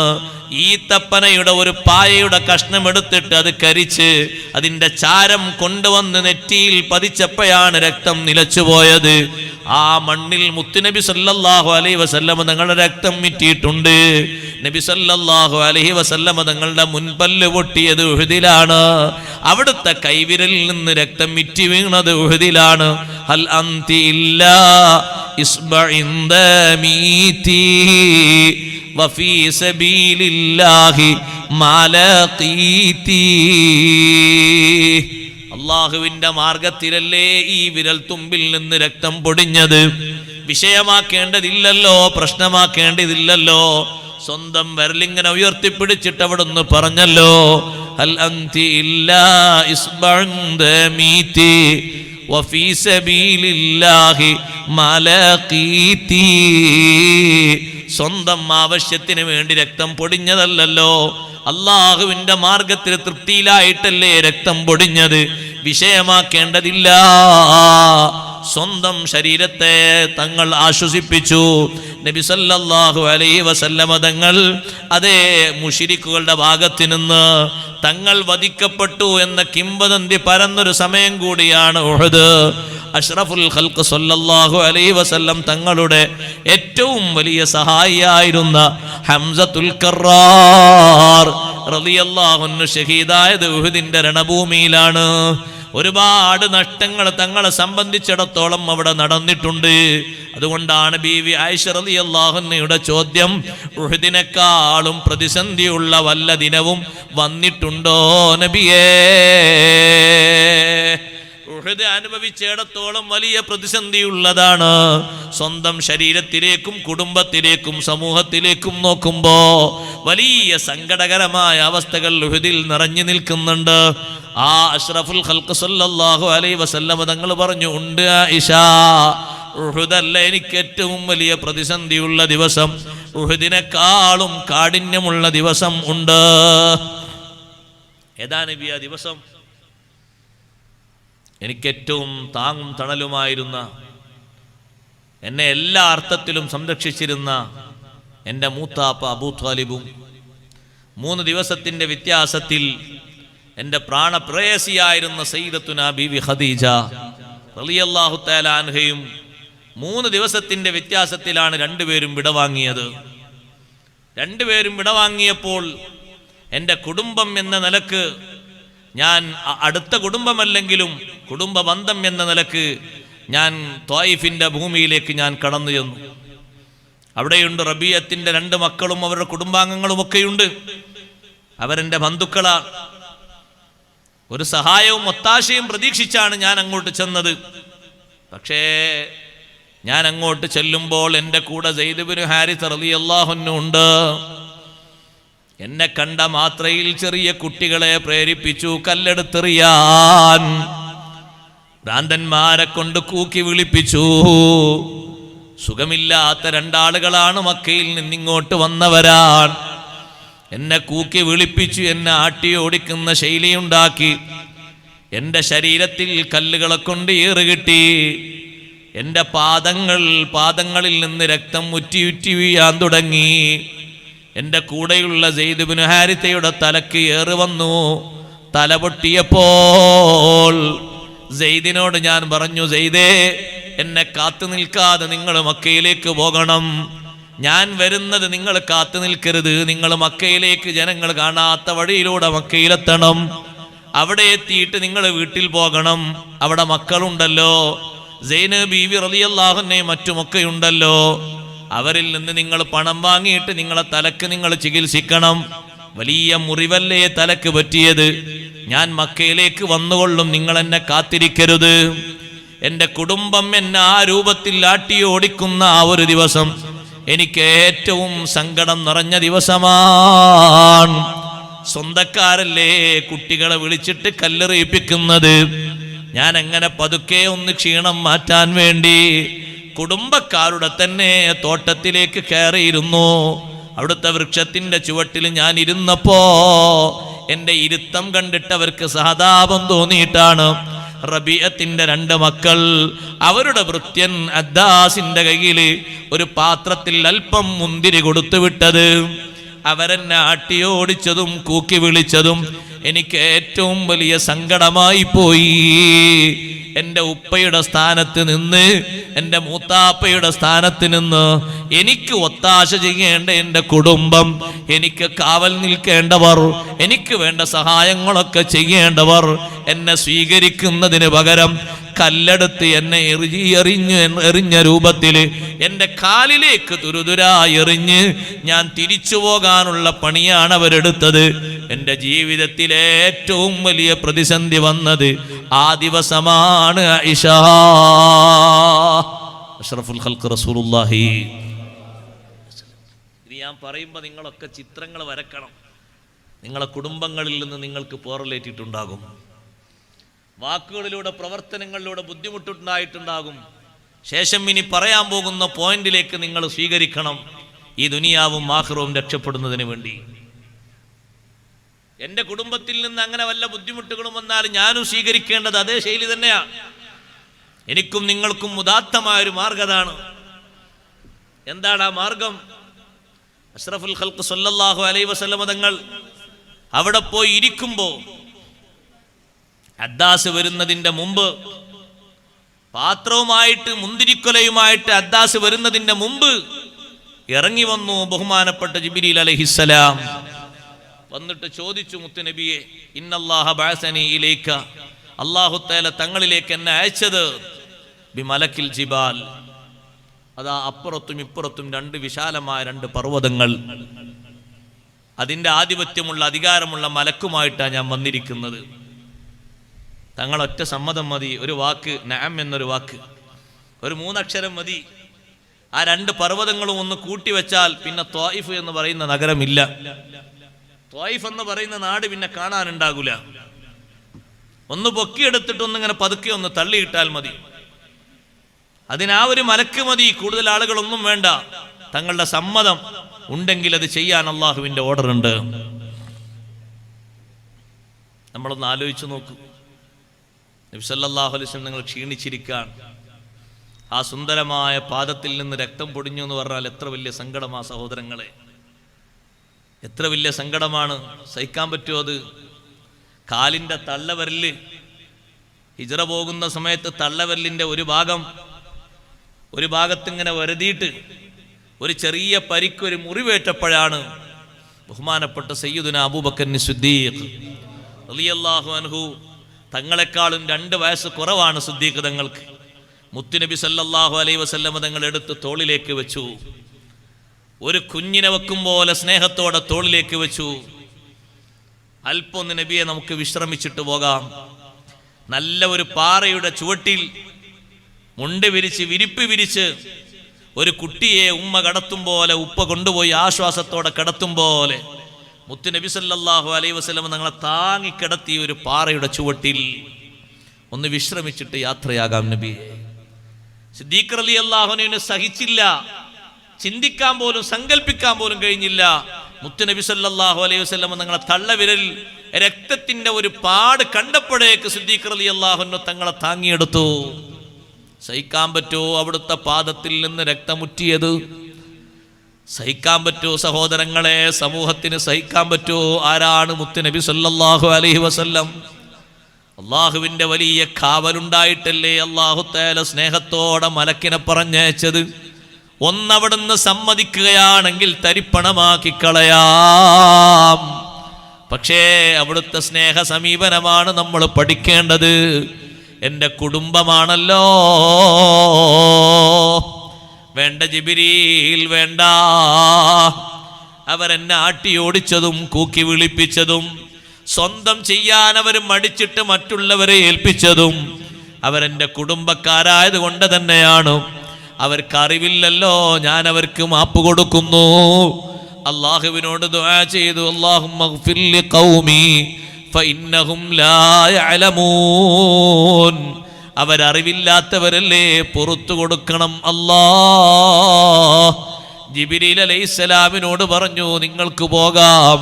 ഈത്തപ്പനയുടെ ഒരു പായയുടെ കഷ്ണം എടുത്തിട്ട് അത് കരിച്ച് അതിന്റെ ചാരം കൊണ്ടുവന്ന് നെറ്റിയിൽ പതിച്ചപ്പോഴാണ് രക്തം നിലച്ചുപോയത്. ആ മണ്ണിൽ മുത്തുനബി സല്ലല്ലാഹു അലൈഹി വസല്ലമ തങ്ങളുടെ രക്തം മിറ്റിയിട്ടുണ്ട്. നബി സല്ലല്ലാഹു അലൈഹി വസല്ലമ തങ്ങളുടെ മുൻപല്ല് പൊട്ടിയത് ഉഹദിലാണ്. അവിടുത്തെ കൈവിരലിൽ നിന്ന് രക്തം മിറ്റി വീണത് ഉഹദിലാണ്. ഹൽ അന്തി ഇല്ലാ ഇസ്ബഇൻ ദമീതി വഫീ സബീലില്ലാഹി മാലഖീതി. അല്ലാഹുവിന്റെ മാർഗത്തിലല്ലേ ഈ വിരൽ തുമ്പിൽ നിന്ന് രക്തം പൊടിഞ്ഞത്. വിഷയമാക്കേണ്ടതില്ലല്ലോ, പ്രശ്നമാക്കേണ്ടതില്ലല്ലോ. സ്വന്തം വിരലിങ്ങനെ ഉയർത്തിപ്പിടിച്ചിട്ട് അവിടുന്ന് പറഞ്ഞല്ലോ, ഹൽ അന്തി ഇല്ലാ ഇസ്ബഉൻ ദമീതി വഫീ സബീലില്ലാഹി മാലഖീതി. സ്വന്തം ആവശ്യത്തിന് വേണ്ടി രക്തം പൊടിഞ്ഞതല്ലല്ലോ, അള്ളാഹുവിന്റെ മാർഗത്തിൽ തൃപ്തിയിലായിട്ടല്ലേ രക്തം പൊടിഞ്ഞത്. വിഷയമാക്കേണ്ടതില്ല. സ്വന്തം ശരീരത്തെ തങ്ങൾ ആശ്വസിപ്പിച്ചു. നബി സല്ലല്ലാഹു അലൈഹി വസല്ലമ തങ്ങൾ അതേ മുശ്രിക്കുകളുടെ ഭാഗത്ത് നിന്ന് തങ്ങൾ വധിക്കപ്പെട്ടു എന്ന കിംവദന്തി പരന്നൊരു സമയം കൂടിയാണ് ഉഹദ്. അഷ്റഫുൽ ഖൽഖ് സല്ലല്ലാഹു അലൈഹി വസല്ലം തങ്ങളുടെ ഏറ്റവും വലിയ സഹായിയായിരുന്ന ഹംസത്തുൽ കറാർ റളിയല്ലാഹു അൻഹു ഷഹീദായത് ഉഹദിന്റെ രണഭൂമിയിലാണ്. ഒരുപാട് നഷ്ടങ്ങൾ തങ്ങളെ സംബന്ധിച്ചിടത്തോളം അവിടെ നടന്നിട്ടുണ്ട്. അതുകൊണ്ടാണ് ബീവി ആയിഷ റളിയല്ലാഹു അൻഹയുടെ ചോദ്യം, ഉഹദിനെക്കാളും പ്രതിസന്ധിയുള്ള വല്ല ദിനവും വന്നിട്ടുണ്ടോ നബിയേ? ഉഹദ് അനുഭവിച്ചിടത്തോളം വലിയ പ്രതിസന്ധിയുള്ളതാണ്. സ്വന്തം ശരീരത്തിലേക്കും കുടുംബത്തിലേക്കും സമൂഹത്തിലേക്കും നോക്കുമ്പോ വലിയ സങ്കടകരമായ അവസ്ഥകൾ ഉഹദിൽ നിറഞ്ഞു നിൽക്കുന്നുണ്ട്. ആ അഷ്റഫുൽ ഖൽഖ് സല്ലല്ലാഹു അലൈഹി വസല്ലം തങ്ങൾ പറഞ്ഞു, ഉണ്ട് ആയിഷ, ഉഹുദല്ല എനിക്ക് ഏറ്റവും വലിയ പ്രതിസന്ധിയുള്ള ദിവസം, ഉഹുദിനെക്കാളും കാഠിന്യമുള്ള ദിവസം ഉണ്ട്. ഏതാ നബി ആ ദിവസം? എനിക്കേറ്റവും താങ്ങും തണലുമായിരുന്ന, എന്നെ എല്ലാ അർത്ഥത്തിലും സംരക്ഷിച്ചിരുന്ന എൻ്റെ മൂത്താപ്പ അബൂ ത്വാലിബും 3 ദിവസത്തിൻ്റെ വ്യത്യാസത്തിൽ എൻ്റെ പ്രാണപ്രേയസിയായിരുന്ന സയ്യിദത്തുനാ ബീവി ഖദീജ റളിയല്ലാഹു തആല അൻഹയും 3 ദിവസത്തിൻ്റെ വ്യത്യാസത്തിലാണ് രണ്ടുപേരും വിടവാങ്ങിയത്. രണ്ടുപേരും വിടവാങ്ങിയപ്പോൾ എൻ്റെ കുടുംബം എന്ന നിലക്ക്, ഞാൻ അടുത്ത കുടുംബമല്ലെങ്കിലും കുടുംബ ബന്ധം എന്ന നിലക്ക് ഞാൻ ത്വായിഫിൻ്റെ ഭൂമിയിലേക്ക് ഞാൻ കടന്നു ചെന്നു. അവിടെയുണ്ട് റബീഅത്തിന്റെ 2 മക്കളും അവരുടെ കുടുംബാംഗങ്ങളും ഒക്കെയുണ്ട്. അവരെൻ്റെ ബന്ധുക്കളാണ്. ഒരു സഹായവും ഒത്താശയും പ്രതീക്ഷിച്ചാണ് ഞാൻ അങ്ങോട്ട് ചെന്നത്. പക്ഷേ ഞാൻ അങ്ങോട്ട് ചെല്ലുമ്പോൾ എൻ്റെ കൂടെ സെയ്ദ് ഇബ്നു ഹാരിസ് റളിയല്ലാഹു അൻഹു ഉണ്ട്. എന്നെ കണ്ട മാത്രയിൽ ചെറിയ കുട്ടികളെ പ്രേരിപ്പിച്ചു കല്ലെടുത്തെറിയാൻ. ഭ്രാന്തന്മാരെ കൊണ്ട് കൂക്കി വിളിപ്പിച്ചു. സുഖമില്ലാത്ത 2 ആളുകളാണ്, മക്കയിൽ നിന്നിങ്ങോട്ട് വന്നവരാണ്. എന്നെ കൂക്കി വിളിപ്പിച്ചു, എന്നെ ആട്ടി ഓടിക്കുന്ന ശൈലിയുണ്ടാക്കി. എൻ്റെ ശരീരത്തിൽ കല്ലുകളെ കൊണ്ട് ഏറുകിട്ടി. എൻ്റെ പാദങ്ങളിൽ നിന്ന് രക്തം ഉറ്റി വീഴാൻ തുടങ്ങി. എൻ്റെ കൂടെയുള്ള സെയ്ദ് ഇബ്നു ഹാരിസയുടെ തലക്ക് ഏറ് വന്നു. തല പൊട്ടിയപ്പോൾ സെയ്ദിനോട് ഞാൻ പറഞ്ഞു, സെയ്ദേ, എന്നെ കാത്തു നിൽക്കാതെ നിങ്ങൾ മക്കയിലേക്ക് പോകണം. ഞാൻ വരുന്നത് നിങ്ങൾ കാത്തു നിൽക്കരുത്. നിങ്ങൾ മക്കയിലേക്ക് ജനങ്ങൾ കാണാത്ത വഴിയിലൂടെ മക്കയിലെത്തണം. അവിടെ എത്തിയിട്ട് നിങ്ങൾ വീട്ടിൽ പോകണം. അവിടെ മക്കളുണ്ടല്ലോ, സൈനബ് ബീവി റളിയല്ലാഹു അൻഹയും മറ്റുമൊക്കെയുണ്ടല്ലോ. അവരിൽ നിന്ന് നിങ്ങൾ പണം വാങ്ങിയിട്ട് നിങ്ങളെ തലക്ക് നിങ്ങൾ ചികിത്സിക്കണം. വലിയ മുറിവല്ലേ തലക്ക് പറ്റിയത്. ഞാൻ മക്കയിലേക്ക് വന്നുകൊള്ളും, നിങ്ങൾ എന്നെ കാത്തിരിക്കരുത്. എൻ്റെ കുടുംബം എന്നെ ആ രൂപത്തിൽ ആട്ടി ഓടിക്കുന്ന ആ ഒരു ദിവസം എനിക്ക് ഏറ്റവും സങ്കടം നിറഞ്ഞ ദിവസമാണ്. സ്വന്തക്കാരല്ലേ കുട്ടികളെ വിളിച്ചിട്ട് കല്ലെറിയിപ്പിക്കുന്നത്. ഞാൻ എങ്ങനെ പതുക്കെ ഒന്ന് ക്ഷീണം മാറ്റാൻ വേണ്ടി കുടുംബക്കാരുടെ തന്നെ തോട്ടത്തിലേക്ക് കയറിയിരുന്നു. അവിടുത്തെ വൃക്ഷത്തിന്റെ ചുവട്ടിൽ ഞാൻ ഇരുന്നപ്പോ എൻ്റെ ഇരുത്തം കണ്ടിട്ട് അവർക്ക് സഹതാപം തോന്നിയിട്ടാണ് റബീഅത്തിന്റെ 2 മക്കൾ അവരുടെ ഭൃത്യൻ അദ്ദാസിന്റെ കയ്യിൽ ഒരു പാത്രത്തിൽ അല്പം മുന്തിരി കൊടുത്തു വിട്ടത്. അവരെന്നെ ആട്ടിയോടിച്ചതും കൂക്കി വിളിച്ചതും എനിക്ക് ഏറ്റവും വലിയ സങ്കടമായി പോയി. എൻ്റെ ഉപ്പയുടെ സ്ഥാനത്ത് നിന്ന്, എൻ്റെ മൂത്താപ്പയുടെ സ്ഥാനത്ത് നിന്ന് എനിക്ക് ഒത്താശ ചെയ്യേണ്ട എൻ്റെ കുടുംബം, എനിക്ക് കാവൽ നിൽക്കേണ്ടവർ, എനിക്ക് വേണ്ട സഹായങ്ങളൊക്കെ ചെയ്യേണ്ടവർ എന്നെ സ്വീകരിക്കുന്നതിന് പകരം കല്ലെടുത്ത് എന്നെ എറിഞ്ഞ രൂപത്തിൽ എൻ്റെ കാലിലേക്ക് തുരുതുരായി എറിഞ്ഞ് ഞാൻ തിരിച്ചു പോകാനുള്ള പണിയാണ് അവരെടുത്തത്. എൻ്റെ ജീവിതത്തിലെ ഏറ്റവും വലിയ പ്രതിസന്ധി വന്നത് ആ ദിവസമാണ്. ആയിഷ അഷ്റഫുൽ ഖൽഖ് റസൂലുള്ളാഹി. ഇത് ഞാൻ പറയുമ്പോൾ നിങ്ങളൊക്കെ ചിത്രങ്ങൾ വരക്കണം. നിങ്ങളെ കുടുംബങ്ങളിൽ നിന്ന് നിങ്ങൾക്ക് പോറലേറ്റിട്ടുണ്ടാകും. വാക്കുകളിലൂടെ, പ്രവർത്തനങ്ങളിലൂടെ ബുദ്ധിമുട്ടുണ്ടായിട്ടുണ്ടാകും. ശേഷം ഇനി പറയാൻ പോകുന്ന പോയിന്റിലേക്ക് നിങ്ങൾ സ്വീകരിക്കണം, ഈ ദുനിയാവും ആഖിറവും രക്ഷപ്പെടുന്നതിന് വേണ്ടി. എൻ്റെ കുടുംബത്തിൽ നിന്ന് അങ്ങനെ വല്ല ബുദ്ധിമുട്ടുകളും വന്നാൽ ഞാനും സ്വീകരിക്കേണ്ടത് അതേ ശൈലി തന്നെയാണ്. എനിക്കും നിങ്ങൾക്കും ഉദാത്തമായൊരു മാർഗതാണ്. എന്താണ് ആ മാർഗം? അഷ്റഫുൽ ഖൽഖ് സല്ലല്ലാഹു അലൈഹി വസല്ലം തങ്ങൾ അവിടെ പോയി ഇരിക്കുമ്പോൾ അദ്ദാസ് വരുന്നതിൻ്റെ മുമ്പ്, പാത്രവുമായിട്ട് മുന്തിരിക്കൊലയുമായിട്ട് അദ്ദാസ് വരുന്നതിൻ്റെ മുമ്പ് ഇറങ്ങി വന്നു ബഹുമാനപ്പെട്ട ജിബ്രീൽ അലൈഹിസ്സലാം. വന്നിട്ട് ചോദിച്ചു, മുത്തുനബിയെ, ഇന്നല്ലാഹ ബഅസനി ഇലൈക, അല്ലാഹു തആല തങ്ങളിലേക്ക് എന്നെ അയച്ചത് ബിമലക്കിൽ ജിബാൽ. അതാ അപ്പുറത്തും ഇപ്പുറത്തും 2 വിശാലമായ 2 പർവ്വതങ്ങൾ, അതിൻ്റെ ആധിപത്യമുള്ള അധികാരമുള്ള മലക്കുമായിട്ടാണ് ഞാൻ വന്നിരിക്കുന്നത്. തങ്ങളൊറ്റ സമ്മതം മതി, ഒരു വാക്ക്, നഅം എന്നൊരു വാക്ക്, ഒരു 3 അക്ഷരം മതി. ആ 2 പർവ്വതങ്ങളും ഒന്ന് കൂട്ടിവെച്ചാൽ പിന്നെ ത്വായിഫ് എന്ന് പറയുന്ന നഗരമില്ല. ത്വായിഫ് എന്ന് പറയുന്ന നാട് പിന്നെ കാണാനുണ്ടാകൂല. ഒന്ന് പൊക്കിയെടുത്തിട്ടൊന്നിങ്ങനെ പതുക്കെ ഒന്ന് തള്ളിയിട്ടാൽ മതി. അതിനാ ഒരു മലക്ക് മതി, കൂടുതൽ ആളുകളൊന്നും വേണ്ട. തങ്ങളുടെ സമ്മതം ഉണ്ടെങ്കിൽ അത് ചെയ്യാൻ അള്ളാഹുവിന്റെ ഓർഡർ ഉണ്ട്. നമ്മളൊന്ന് ആലോചിച്ചു നോക്കൂ. നബി സല്ലല്ലാഹു അലൈഹി വസല്ലം നിങ്ങൾ ക്ഷീണിച്ചിരിക്കാൻ, ആ സുന്ദരമായ പാദത്തിൽ നിന്ന് രക്തം പൊടിഞ്ഞു എന്ന് പറഞ്ഞാൽ എത്ര വലിയ സങ്കടമാ സഹോദരങ്ങളെ, എത്ര വലിയ സങ്കടമാണ്. സഹിക്കാൻ പറ്റുമോ അത്? കാലിൻ്റെ തള്ളവരല്, ഹിജ്റ പോകുന്ന സമയത്ത് തള്ളവരലിൻ്റെ ഒരു ഭാഗത്തിങ്ങനെ വരുതിയിട്ട് ഒരു ചെറിയ പരിക്കൊരു മുറിവേറ്റപ്പോഴാണ് ബഹുമാനപ്പെട്ട സയ്യിദുനാ അബൂബക്കർ സിദ്ദീഖ് റളിയല്ലാഹു അൻഹു, തങ്ങളെക്കാളും 2 വയസ്സ് കുറവാണ് സിദ്ദീഖ് തങ്ങൾക്ക്, മുത്തുനബി സല്ലല്ലാഹു അലൈഹി വസല്ലം തങ്ങൾ എടുത്ത് തോളിലേക്ക് വെച്ചു. ഒരു കുഞ്ഞിനെ വെക്കും പോലെ സ്നേഹത്തോടെ തോളിലേക്ക് വെച്ചു. അല്പം ഒന്ന് നബിയെ നമുക്ക് വിശ്രമിച്ചിട്ട് പോകാം. നല്ല ഒരു പാറയുടെ ചുവട്ടിൽ മുണ്ട് വിരിച്ച് വിരിപ്പ് വിരിച്ച് ഒരു കുട്ടിയെ ഉമ്മ കടത്തും പോലെ, ഉപ്പ കൊണ്ടുപോയി ആശ്വാസത്തോടെ കടത്തും പോലെ മുത്തുനബി സല്ലല്ലാഹു അലൈഹി വസല്ലം തങ്ങളെ താങ്ങിക്കിടത്തി ഒരു പാറയുടെ ചുവട്ടിൽ ഒന്ന് വിശ്രമിച്ചിട്ട് യാത്രയാകാം നബിയെ. സിദ്ദീഖ് റളിയല്ലാഹു അൻഹുവിനെ സഹിച്ചില്ല, ചിന്തിക്കാൻ പോലും സങ്കല്പിക്കാൻ പോലും കഴിഞ്ഞില്ല. മുത്തുനബി സല്ലല്ലാഹു അലൈഹി വസല്ലം തങ്ങളെ തള്ളവിരൽ രക്തത്തിന്റെ ഒരു പാട് കണ്ടപ്പോഴേക്ക് സിദ്ദീഖ് റളിയല്ലാഹു അൻഹു തങ്ങളെ താങ്ങിയെടുത്തു. സഹിക്കാൻ പറ്റുമോ അവിടുത്തെ പാദത്തിൽ നിന്ന് രക്തമുറ്റിയത്? സഹിക്കാൻ പറ്റുമോ സഹോദരങ്ങളെ? സമൂഹത്തിന് സഹിക്കാൻ പറ്റുമോ? ആരാണ് മുത്തുനബി സല്ലല്ലാഹു അലൈഹി വസല്ലം? അള്ളാഹുവിന്റെ വലിയ കാവലുണ്ടായിട്ടല്ലേ അല്ലാഹു തആല സ്നേഹത്തോടെ മലക്കിനെ പറഞ്ഞയച്ചത്. ഒന്നവിടുന്ന് സമ്മതിക്കുകയാണെങ്കിൽ തരിപ്പണമാക്കി കളയാം. പക്ഷേ അവിടുത്തെ സ്നേഹ സമീപനമാണ് നമ്മൾ പഠിക്കേണ്ടത്. എൻ്റെ കുടുംബമാണല്ലോ, വേണ്ട ജിബ്രീൽ വേണ്ട. അവരെന്നെ ആട്ടിയോടിച്ചതും കൂക്കി വിളിപ്പിച്ചതും സ്വന്തം ചെയ്യാൻ അവർ മടിച്ചിട്ട് മറ്റുള്ളവരെ ഏൽപ്പിച്ചതും അവരെൻ്റെ കുടുംബക്കാരായത് കൊണ്ട് തന്നെയാണ്. അവർക്കറിവില്ലല്ലോ, ഞാൻ അവർക്ക് മാപ്പ് കൊടുക്കുന്നു. അള്ളാഹുവിനോട് ദുആ ചെയ്തു, അല്ലാഹുമ്മ ഗ്ഫിർ ലിഖൗമി ഫഇന്നഹും ലാ യഅലമൂൻ. അവരറിവില്ലാത്തവരല്ലേ, പുറത്തു കൊടുക്കണം അല്ലാഹ്. ജിബ്രീൽ അലൈഹിസ്സലാമിനോട് പറഞ്ഞു, നിങ്ങൾക്ക് പോകാം.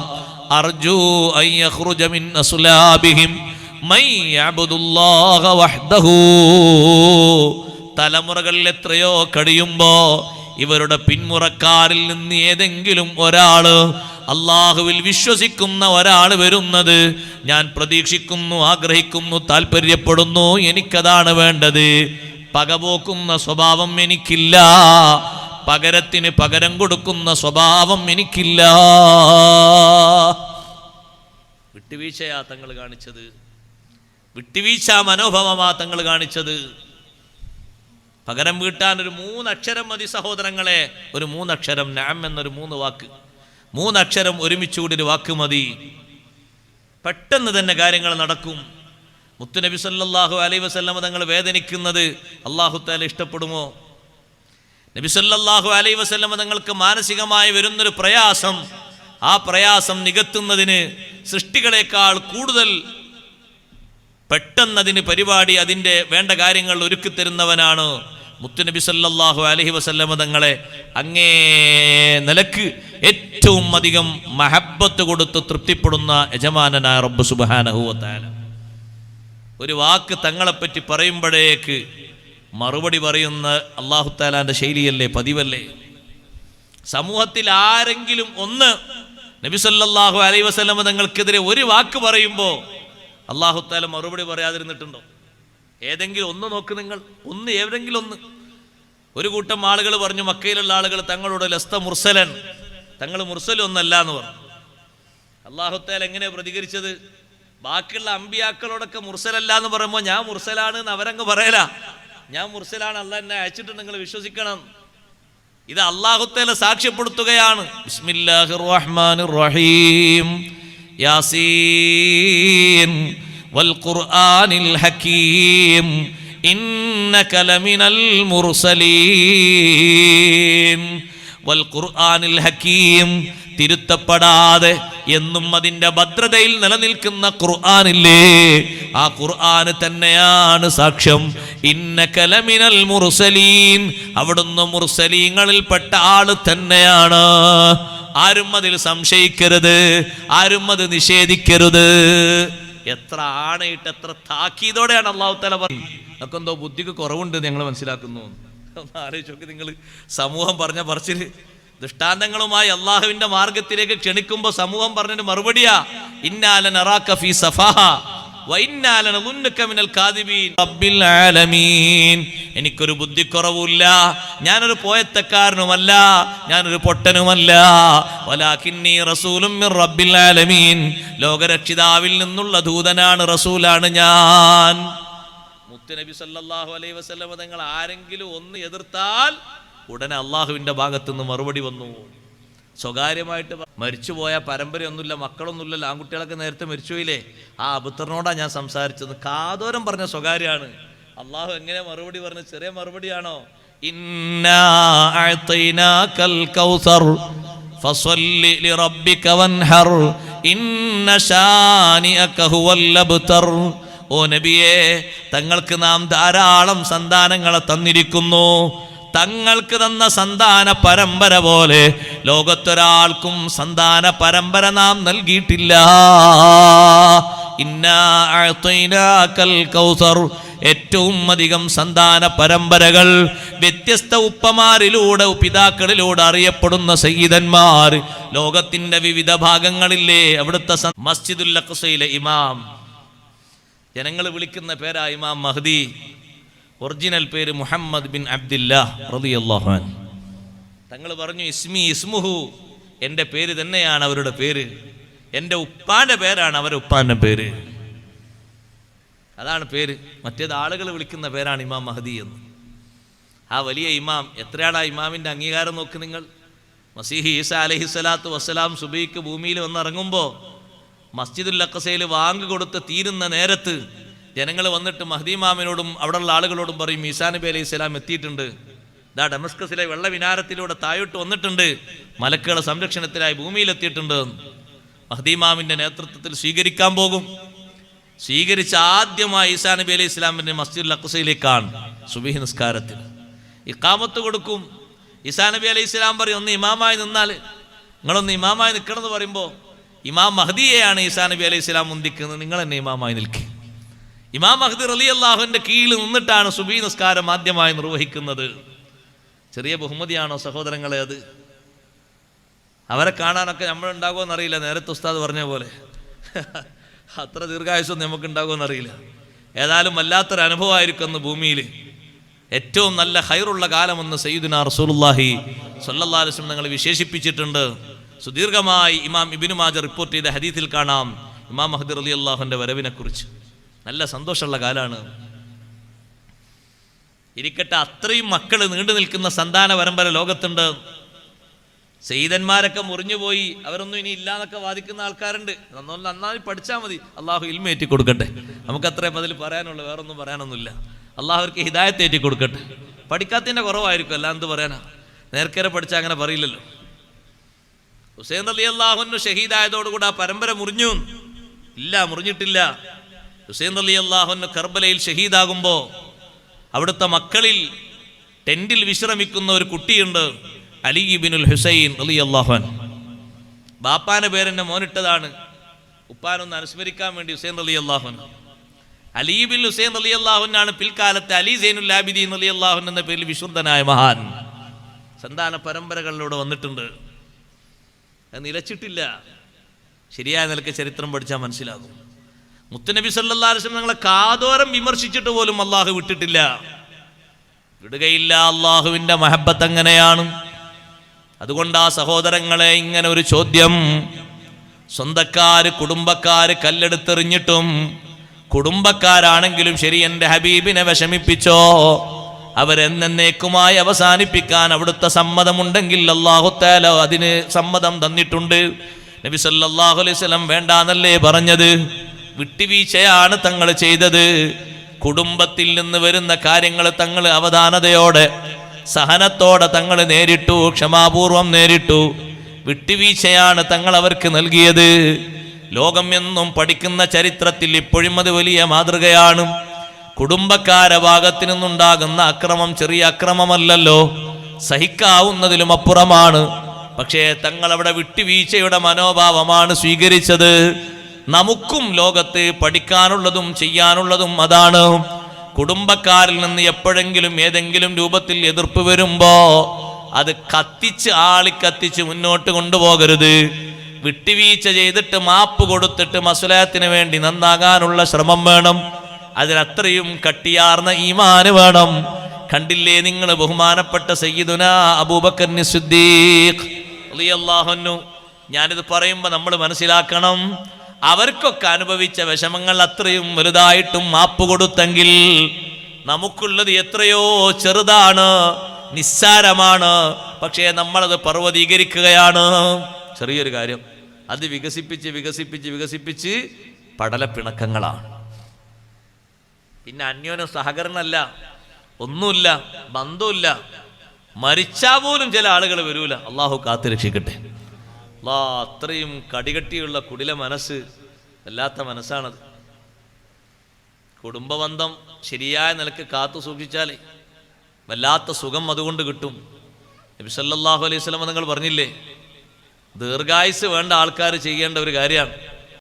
അർജു അൻ യഖ്റുജ മിൻ അസ്ലാബിഹിം മൻ യഅബ്ദുല്ലാഹ വഹ്ദഹു. തലമുറകൾ എത്രയോ കഴിയുമ്പോ ഇവരുടെ പിന്മുറക്കാരിൽ നിന്ന് ഏതെങ്കിലും ഒരാള്, അള്ളാഹുവിൽ വിശ്വസിക്കുന്ന ഒരാൾ വരുന്നത് ഞാൻ പ്രതീക്ഷിക്കുന്നു, ആഗ്രഹിക്കുന്നു, താല്പര്യപ്പെടുന്നു. എനിക്കതാണ് വേണ്ടത്. പകപോക്കുന്ന സ്വഭാവം എനിക്കില്ല, പകരത്തിന് പകരം കൊടുക്കുന്ന സ്വഭാവം എനിക്കില്ല. വിട്ടുവീഴ്ചയാ തങ്ങൾ കാണിച്ചത്, വിട്ടുവീഴ്ച മനോഭാവമാ തങ്ങൾ കാണിച്ചത്. പകരം വീട്ടാൻ ഒരു 3 അക്ഷരം മതി സഹോദരങ്ങളെ. ഒരു 3 അക്ഷരം, നഅം എന്നൊരു 3 വാക്ക്, 3 അക്ഷരം ഒരുമിച്ചുകൂടി ഒരു വാക്ക് മതി. പെട്ടെന്ന് തന്നെ കാര്യങ്ങൾ നടക്കും. മുത്തുനബി സല്ലല്ലാഹു അലൈഹി വസല്ലം തങ്ങൾ വേദനിക്കുന്നത് അല്ലാഹു തആല ഇഷ്ടപ്പെടുമോ? നബി സല്ലല്ലാഹു അലൈഹി വസല്ലം തങ്ങൾക്ക് മാനസികമായി വരുന്നൊരു പ്രയാസം, ആ പ്രയാസം നികത്തുന്നതിന് സൃഷ്ടികളെക്കാൾ കൂടുതൽ പെട്ടെന്നതിന് പരിപാടി, അതിൻ്റെ വേണ്ട കാര്യങ്ങൾ ഒരുക്കി തരുന്നവനാണ് മുത്തുനബി സല്ലല്ലാഹു അലൈഹി വസല്ലം തങ്ങളെ അങ്ങേ നിലക്ക് ഏറ്റവും അധികം മഹബ്ബത്ത് കൊടുത്ത് തൃപ്തിപ്പെടുന്ന യജമാനനായ റബ്ബ് സുബ്ഹാനഹു വ തആല. ഒരു വാക്ക് തങ്ങളെപ്പറ്റി പറയുമ്പോഴേക്ക് മറുപടി പറയുന്ന അല്ലാഹു തആലാന്റെ ശൈലിയല്ലേ, പതിവല്ലേ? സമൂഹത്തിൽ ആരെങ്കിലും ഒന്ന് നബി സല്ലല്ലാഹു അലൈഹി വസല്ലം തങ്ങൾക്കെതിരെ ഒരു വാക്ക് പറയുമ്പോൾ അല്ലാഹു തആല മറുപടി പറയാതിരുന്നിട്ടുണ്ടോ? ഏതെങ്കിലും ഒന്ന് നോക്ക് നിങ്ങൾ, ഒന്ന്, ഏതെങ്കിലും ഒന്ന്. ഒരു കൂട്ടം ആളുകൾ പറഞ്ഞു, മക്കയിലുള്ള ആളുകൾ തങ്ങളോട് ലസ്ത മുർസലൻ, തങ്ങൾ മുർസലൊന്നല്ല എന്ന് പറഞ്ഞു. അല്ലാഹു തആല എങ്ങനെ പ്രതികരിച്ചത്? ബാക്കിയുള്ള അമ്പിയാക്കളോടൊക്കെ മുർസലല്ല എന്ന് പറയുമ്പോൾ ഞാൻ മുർസലാണ് എന്ന് അവരങ്ങ് പറയല. ഞാൻ മുർസലാണ്, അല്ലാഹ് എന്നെ അയച്ചിട്ട് നിങ്ങൾ വിശ്വസിക്കണം. ഇത് അല്ലാഹു തആല സാക്ഷ്യപ്പെടുത്തുകയാണ്. ബിസ്മില്ലാഹിർ റഹ്മാനിർ റഹീം. യാസീൻ വൽ ഖുർആനിൽ ഹകീം ഇന്നക ലമിനൽ മുർസലീൻ. വൽ ഖുർആനിൽ ഹകീം, തിരുത്തപ്പെടാതെ എന്നും അതിന്റെ ഭദ്രതയിൽ നിലനിൽക്കുന്ന ഖുർആനില്ലേ, ആ ഖുർആന് തന്നെയാണ് സാക്ഷ്യം. ഇന്നക ലമിനൽ മുർസലീൻ, അവിടുന്ന് മുർസലീങ്ങളിൽപ്പെട്ട ആള് തന്നെയാണ്. ആരും അതിൽ സംശയിക്കരുത്, ആരും അത് നിഷേധിക്കരുത്. എത്ര ആണയിട്ട് എത്ര താക്കീതോടെയാണ് അല്ലാഹു തആല പറഞ്ഞത്. അതൊക്കെ എന്തോ ബുദ്ധിക്ക് കുറവുണ്ട് ഞങ്ങൾ മനസ്സിലാക്കുന്നു. ഒന്ന് ആലോചിച്ച് നോക്കി നിങ്ങൾ. സമൂഹം പറഞ്ഞ പറച്ചില് ദൃഷ്ടാന്തങ്ങളുമായി അള്ളാഹുവിന്റെ മാർഗത്തിലേക്ക് ക്ഷണിക്കുമ്പോ സമൂഹം പറഞ്ഞതിന് മറുപടിയാ ഇന്നാല നറാക ഫീ സഫാഹ വ ഇന്നാല നളുന്നക മിനൽ കാദിബീൻ റബ്ബിൽ ആലമീൻ. എനിക്കൊരു ബുദ്ധിക്കുറവുമില്ല, ഞാനൊരു പോയത്തക്കാരനുമല്ല, ഞാനൊരു പൊട്ടനുമല്ല. വലാകിന്നി റസൂലും മിർ റബ്ബിൽ ആലമീൻ, ലോകരക്ഷിതാവിൽ നിന്നുള്ള ദൂതനാണ്, റസൂലാണ് ഞാൻ. മുത്തുനബി സല്ലല്ലാഹു അലൈഹി വസല്ലം തങ്ങൾ ആരെങ്കിലും ഒന്ന് എതിർത്താൽ ഉടനെ അള്ളാഹുവിന്റെ ഭാഗത്തു നിന്ന് മറുപടി വന്നു. സ്വകാര്യമായിട്ട് മരിച്ചുപോയ പരമ്പരയൊന്നുമില്ല, മക്കളൊന്നുമില്ലല്ലോ, ആൺകുട്ടികളൊക്കെ നേരത്തെ മരിച്ചുപോയില്ലേ, ആ അബുത്തറിനോടാണ് ഞാൻ സംസാരിച്ചത്. കാതോരം പറഞ്ഞ സ്വകാര്യമാണ്. അള്ളാഹു എങ്ങനെ മറുപടി പറഞ്ഞ? ചെറിയ മറുപടിയാണോ? ഇന്നാ അഅ്തൈനാകൽ കൗസർ ഫസ്വല്ലി ലിറബ്ബിക വൻഹർ ഇന്ന ശാനിഅക ഹുവൽ അബ്തർ. ഓ നബിയേ, തങ്ങൾക്ക് നാം ധാരാളം സന്താനങ്ങളെ തന്നിരിക്കുന്നു. തങ്ങൾക്ക് തന്ന സന്താന പരമ്പര പോലെ ലോകത്തൊരാൾക്കും സന്താന പരമ്പര നാം നൽകിയിട്ടില്ല. ഇന്നാ അഅ്തൈനാകൽ കൗസർ, ഏറ്റവും അധികം സന്താന പരമ്പരകൾ വ്യത്യസ്ത ഉപ്പമാരിലൂടെ പിതാക്കളിലൂടെ അറിയപ്പെടുന്ന സയ്യിദന്മാർ ലോകത്തിന്റെ വിവിധ ഭാഗങ്ങളിലെ അവിടുത്തെ മസ്ജിദുൽ അഖ്സയിലെ ഇമാം, ജനങ്ങൾ വിളിക്കുന്ന പേരാ ഇമാം മഹ്ദി. ഒറിജിനൽ പേര് മുഹമ്മദ് ബിൻ അബ്ദില്ലാഹ് റളിയല്ലാഹു അൻഹു. തങ്ങൾ പറഞ്ഞു ഇസ്മുഹു, എൻ്റെ പേര് തന്നെയാണ് അവരുടെ പേര്, എൻ്റെ ഉപ്പാന്റെ പേരാണ് അവരുടെ ഉപ്പാന്റെ പേര്, അതാണ് പേര്. മറ്റേത് ആളുകൾ വിളിക്കുന്ന പേരാണ് ഇമാം മഹ്ദി എന്ന്. ആ വലിയ ഇമാം, എത്രയാണ് ആ ഇമാമിന്റെ അംഗീകാരം നോക്ക് നിങ്ങൾ. മസീഹി ഈസാ അലൈഹിസ്സലാത്തു വസ്സലാം സുബഹിക്ക് ഭൂമിയിൽ വന്നിറങ്ങുമ്പോൾ മസ്ജിദുൽ അഖ്സയിൽ വാങ്ക് കൊടുത്ത് തീരുന്ന നേരത്ത് ജനങ്ങൾ വന്നിട്ട് മഹ്ദി ഇമാമിനോടും അവിടെയുള്ള ആളുകളോടും പറയും ഈസാ നബി അലൈഹി സ്വലാം എത്തിയിട്ടുണ്ട്, ദാ ഡമസ്കസിലെ വെള്ള വിനാരത്തിലൂടെ താഴോട്ട് വന്നിട്ടുണ്ട്, മലക്കുകളുടെ സംരക്ഷണത്തിലായി ഭൂമിയിലെത്തിയിട്ടുണ്ട്. മഹ്ദി ഇമാമിന്റെ നേതൃത്വത്തിൽ സ്വീകരിക്കാൻ പോകും. സ്വീകരിച്ച ആദ്യമായി ഈസാ നബി അലൈഹി സ്വലാമിന്റെ മസ്ജിദുൽ അഖ്സയിലേക്കാണ് സുബഹി നിസ്കാരത്തിൽ. ഇഖാമത്ത് കൊടുക്കും. ഈസാ നബി അലൈഹി സ്വലാം പറയും ഒന്ന് ഇമാമായി നിന്നാൽ, നിങ്ങളൊന്ന് ഇമാമായി നിൽക്കണം എന്ന് പറയുമ്പോൾ ഇമാം മഹ്ദിയെയാണ് ഈസാ നബി അലൈഹി സ്വലാം മുന്തിക്കുന്നത്, നിങ്ങൾ തന്നെ ഇമാമായി നിൽക്കുക. ഇമാം മഹ്ദി റളിയല്ലാഹുവിന്റെ കീഴിൽ നിന്നിട്ടാണ് സുബഹി നിസ്കാരം ആദ്യമായി നിർവഹിക്കുന്നത്. ചെറിയ ബഹുമതിയാണോ സഹോദരങ്ങളെ അത്? അവരെ കാണാനൊക്കെ നമ്മളുണ്ടാകുമെന്ന് അറിയില്ല. നേരത്തെ ഉസ്താദ് പറഞ്ഞ പോലെ അത്ര ദീർഘായുസ്സൊന്നും നമുക്ക് ഉണ്ടാകുമെന്നറിയില്ല. ഏതായാലും വല്ലാത്തൊരു അനുഭവമായിരിക്കും അന്ന് ഭൂമിയിൽ. ഏറ്റവും നല്ല ഹൈറുള്ള കാലമെന്ന് സയ്യിദുനാ റസൂലുള്ളാഹി സ്വല്ലല്ലാഹു അലൈഹി വസല്ലം തങ്ങൾ വിശേഷിപ്പിച്ചിട്ടുണ്ട്. സുദീർഘമായി ഇമാം ഇബ്നു മാജ റിപ്പോർട്ട് ചെയ്ത ഹദീസിൽ കാണാം ഇമാം മഹ്ദി റളിയല്ലാഹുവിന്റെ വരവിനെ കുറിച്ച്. നല്ല സന്തോഷമുള്ള കാലാണ്. ഇരിക്കട്ടെ, അത്രയും മക്കൾ നീണ്ടു നിൽക്കുന്ന സന്താന പരമ്പര ലോകത്തുണ്ട്. സയ്യിദന്മാരൊക്കെ മുറിഞ്ഞുപോയി, അവരൊന്നും ഇനി ഇല്ല എന്നൊക്കെ വാദിക്കുന്ന ആൾക്കാരുണ്ട്. നന്നായി പഠിച്ചാൽ മതി, അള്ളാഹു ഇൽമ ഏറ്റി കൊടുക്കട്ടെ. നമുക്ക് അത്രയും അതിൽ പറയാനുള്ളൂ, വേറൊന്നും പറയാനൊന്നുമില്ല. അള്ളാഹു അവർക്ക് ഹിദായത്ത് ഏറ്റി കൊടുക്കട്ടെ. പഠിക്കാത്തതിൻ്റെ കുറവായിരിക്കും, അല്ല എന്ത് പറയാനാ, നേർക്കേറെ പഠിച്ചാൽ അങ്ങനെ പറയില്ലല്ലോ. ഹുസൈൻ റളിയല്ലാഹു അൻഹു ഷഹീദായതോടുകൂടി ആ പരമ്പര മുറിഞ്ഞു? ഇല്ല, മുറിഞ്ഞിട്ടില്ല. ഹുസൈൻ റളിയല്ലാഹു അൻഹു കർബലയിൽ ഷഹീദാകുമ്പോൾ അവിടുത്തെ മക്കളിൽ ടെന്റിൽ വിശ്രമിക്കുന്ന ഒരു കുട്ടിയുണ്ട്, അലി ഇബ്നുൽ ഹുസൈൻ റളിയല്ലാഹു അൻഹു. ബാപ്പാന്റെ പേരെന്നെ മോനിട്ടതാണ്, ഉപ്പാനൊന്ന് അനുസ്മരിക്കാൻ വേണ്ടി ഹുസൈൻ റളിയല്ലാഹു അൻഹു. അലി ഇബ്നുൽ ഹുസൈൻ റളിയല്ലാഹു അൻഹു പിൽക്കാലത്ത് അലി സൈനുൽ ആബിദീൻ റളിയല്ലാഹു അൻഹു എന്ന പേരിൽ വിശുദ്ധനായ മഹാൻ. സന്താന പരമ്പരകളിലൂടെ വന്നിട്ടുണ്ട്, അത് നിലച്ചിട്ടില്ല. ശരിയായ നിലക്ക് ചരിത്രം പഠിച്ചാൽ മനസ്സിലാകും. മുത്തുനബി സല്ലല്ലാഹു അലൈഹി വസല്ലം ഞങ്ങളെ കാതോരം വിമർശിച്ചിട്ട് പോലും അള്ളാഹു വിട്ടിട്ടില്ല, വിടുകയില്ല. അള്ളാഹുവിന്റെ മഹബത്ത് അങ്ങനെയാണ്. അതുകൊണ്ട് ആ സഹോദരങ്ങളെ, ഇങ്ങനെ ഒരു ചോദ്യം, സ്വന്തക്കാര് കുടുംബക്കാര് കല്ലെടുത്തെറിഞ്ഞിട്ടും കുടുംബക്കാരാണെങ്കിലും ശരി എൻ്റെ ഹബീബിനെ വിഷമിപ്പിച്ചോ, അവരെന്നേക്കുമായി അവസാനിപ്പിക്കാൻ അവിടുത്തെ സമ്മതമുണ്ടെങ്കിൽ അല്ലാഹു തആല അതിന് സമ്മതം തന്നിട്ടുണ്ട്. നബി സല്ലല്ലാഹു അലൈഹി വസല്ലം വേണ്ടാന്നല്ലേ പറഞ്ഞത്? വിട്ടുവീഴ്ചയാണ് തങ്ങൾ ചെയ്തത്. കുടുംബത്തിൽ നിന്ന് വരുന്ന കാര്യങ്ങൾ തങ്ങൾ അവധാനതയോടെ സഹനത്തോടെ തങ്ങൾ നേരിട്ടു, ക്ഷമാപൂർവം നേരിട്ടു. വിട്ടുവീഴ്ചയാണ് തങ്ങൾ അവർക്ക് നൽകിയത്. ലോകം എന്നും പഠിക്കുന്ന ചരിത്രത്തിൽ ഇപ്പോഴും അത് വലിയ മാതൃകയാണ്. കുടുംബക്കാരെ ഭാഗത്തു നിന്നുണ്ടാകുന്ന അക്രമം ചെറിയ അക്രമമല്ലല്ലോ, സഹിക്കാവുന്നതിലും അപ്പുറമാണ്. പക്ഷേ തങ്ങൾ അവിടെ വിട്ടുവീഴ്ചയുടെ മനോഭാവമാണ് സ്വീകരിച്ചത്. നമുക്കും ലോകത്ത് പഠിക്കാനുള്ളതും ചെയ്യാനുള്ളതും അതാണ്. കുടുംബക്കാരിൽ നിന്ന് എപ്പോഴെങ്കിലും ഏതെങ്കിലും രൂപത്തിൽ എതിർപ്പ് വരുമ്പോ അത് ആളിക്കത്തിച്ച് മുന്നോട്ട് കൊണ്ടുപോകരുത്. വിട്ടുവീഴ്ച ചെയ്തിട്ട് മാപ്പ് കൊടുത്തിട്ട് മസ്ലഹത്തിന് വേണ്ടി നന്നാകാനുള്ള ശ്രമം വേണം. അതിനത്രയും കട്ടിയാർന്ന ഈമാന് വേണം. കണ്ടില്ലേ നിങ്ങൾ ബഹുമാനപ്പെട്ട സയ്യിദുനാ അബൂബക്കർ സിദ്ദീഖ് റളിയല്ലാഹു അൻഹു. ഞാനിത് പറയുമ്പോൾ നമ്മൾ മനസ്സിലാക്കണം, അവർക്കൊക്കെ അനുഭവിച്ച വിഷമങ്ങൾ അത്രയും വലുതായിട്ടും മാപ്പ് കൊടുത്തെങ്കിൽ നമുക്കുള്ളത് എത്രയോ ചെറുതാണ്, നിസ്സാരമാണ്. പക്ഷേ നമ്മളത് പർവ്വതീകരിക്കുകയാണ്. ചെറിയൊരു കാര്യം അത് വികസിപ്പിച്ച് വികസിപ്പിച്ച് വികസിപ്പിച്ച് പടലപ്പിണക്കങ്ങളാണ്. പിന്നെ അന്യോന്യം സഹകരണമല്ല, ഒന്നുമില്ല, ബന്ധമില്ല. മരിച്ചാൽ പോലും ചില ആളുകൾ വരൂല. അള്ളാഹു കാത്തു രക്ഷിക്കട്ടെ. അത്രയും കടികട്ടിയുള്ള കുടില മനസ്സ്, വല്ലാത്ത മനസ്സാണത്. കുടുംബബന്ധം ശരിയായ നിലക്ക് കാത്തു സൂക്ഷിച്ചാലേ വല്ലാത്ത സുഖം അതുകൊണ്ട് കിട്ടും. നബി സല്ലല്ലാഹു അലൈഹി വസല്ലം നിങ്ങൾ പറഞ്ഞില്ലേ, ദീർഘായുസ് വേണ്ട ആൾക്കാർ ചെയ്യേണ്ട ഒരു കാര്യമാണ്.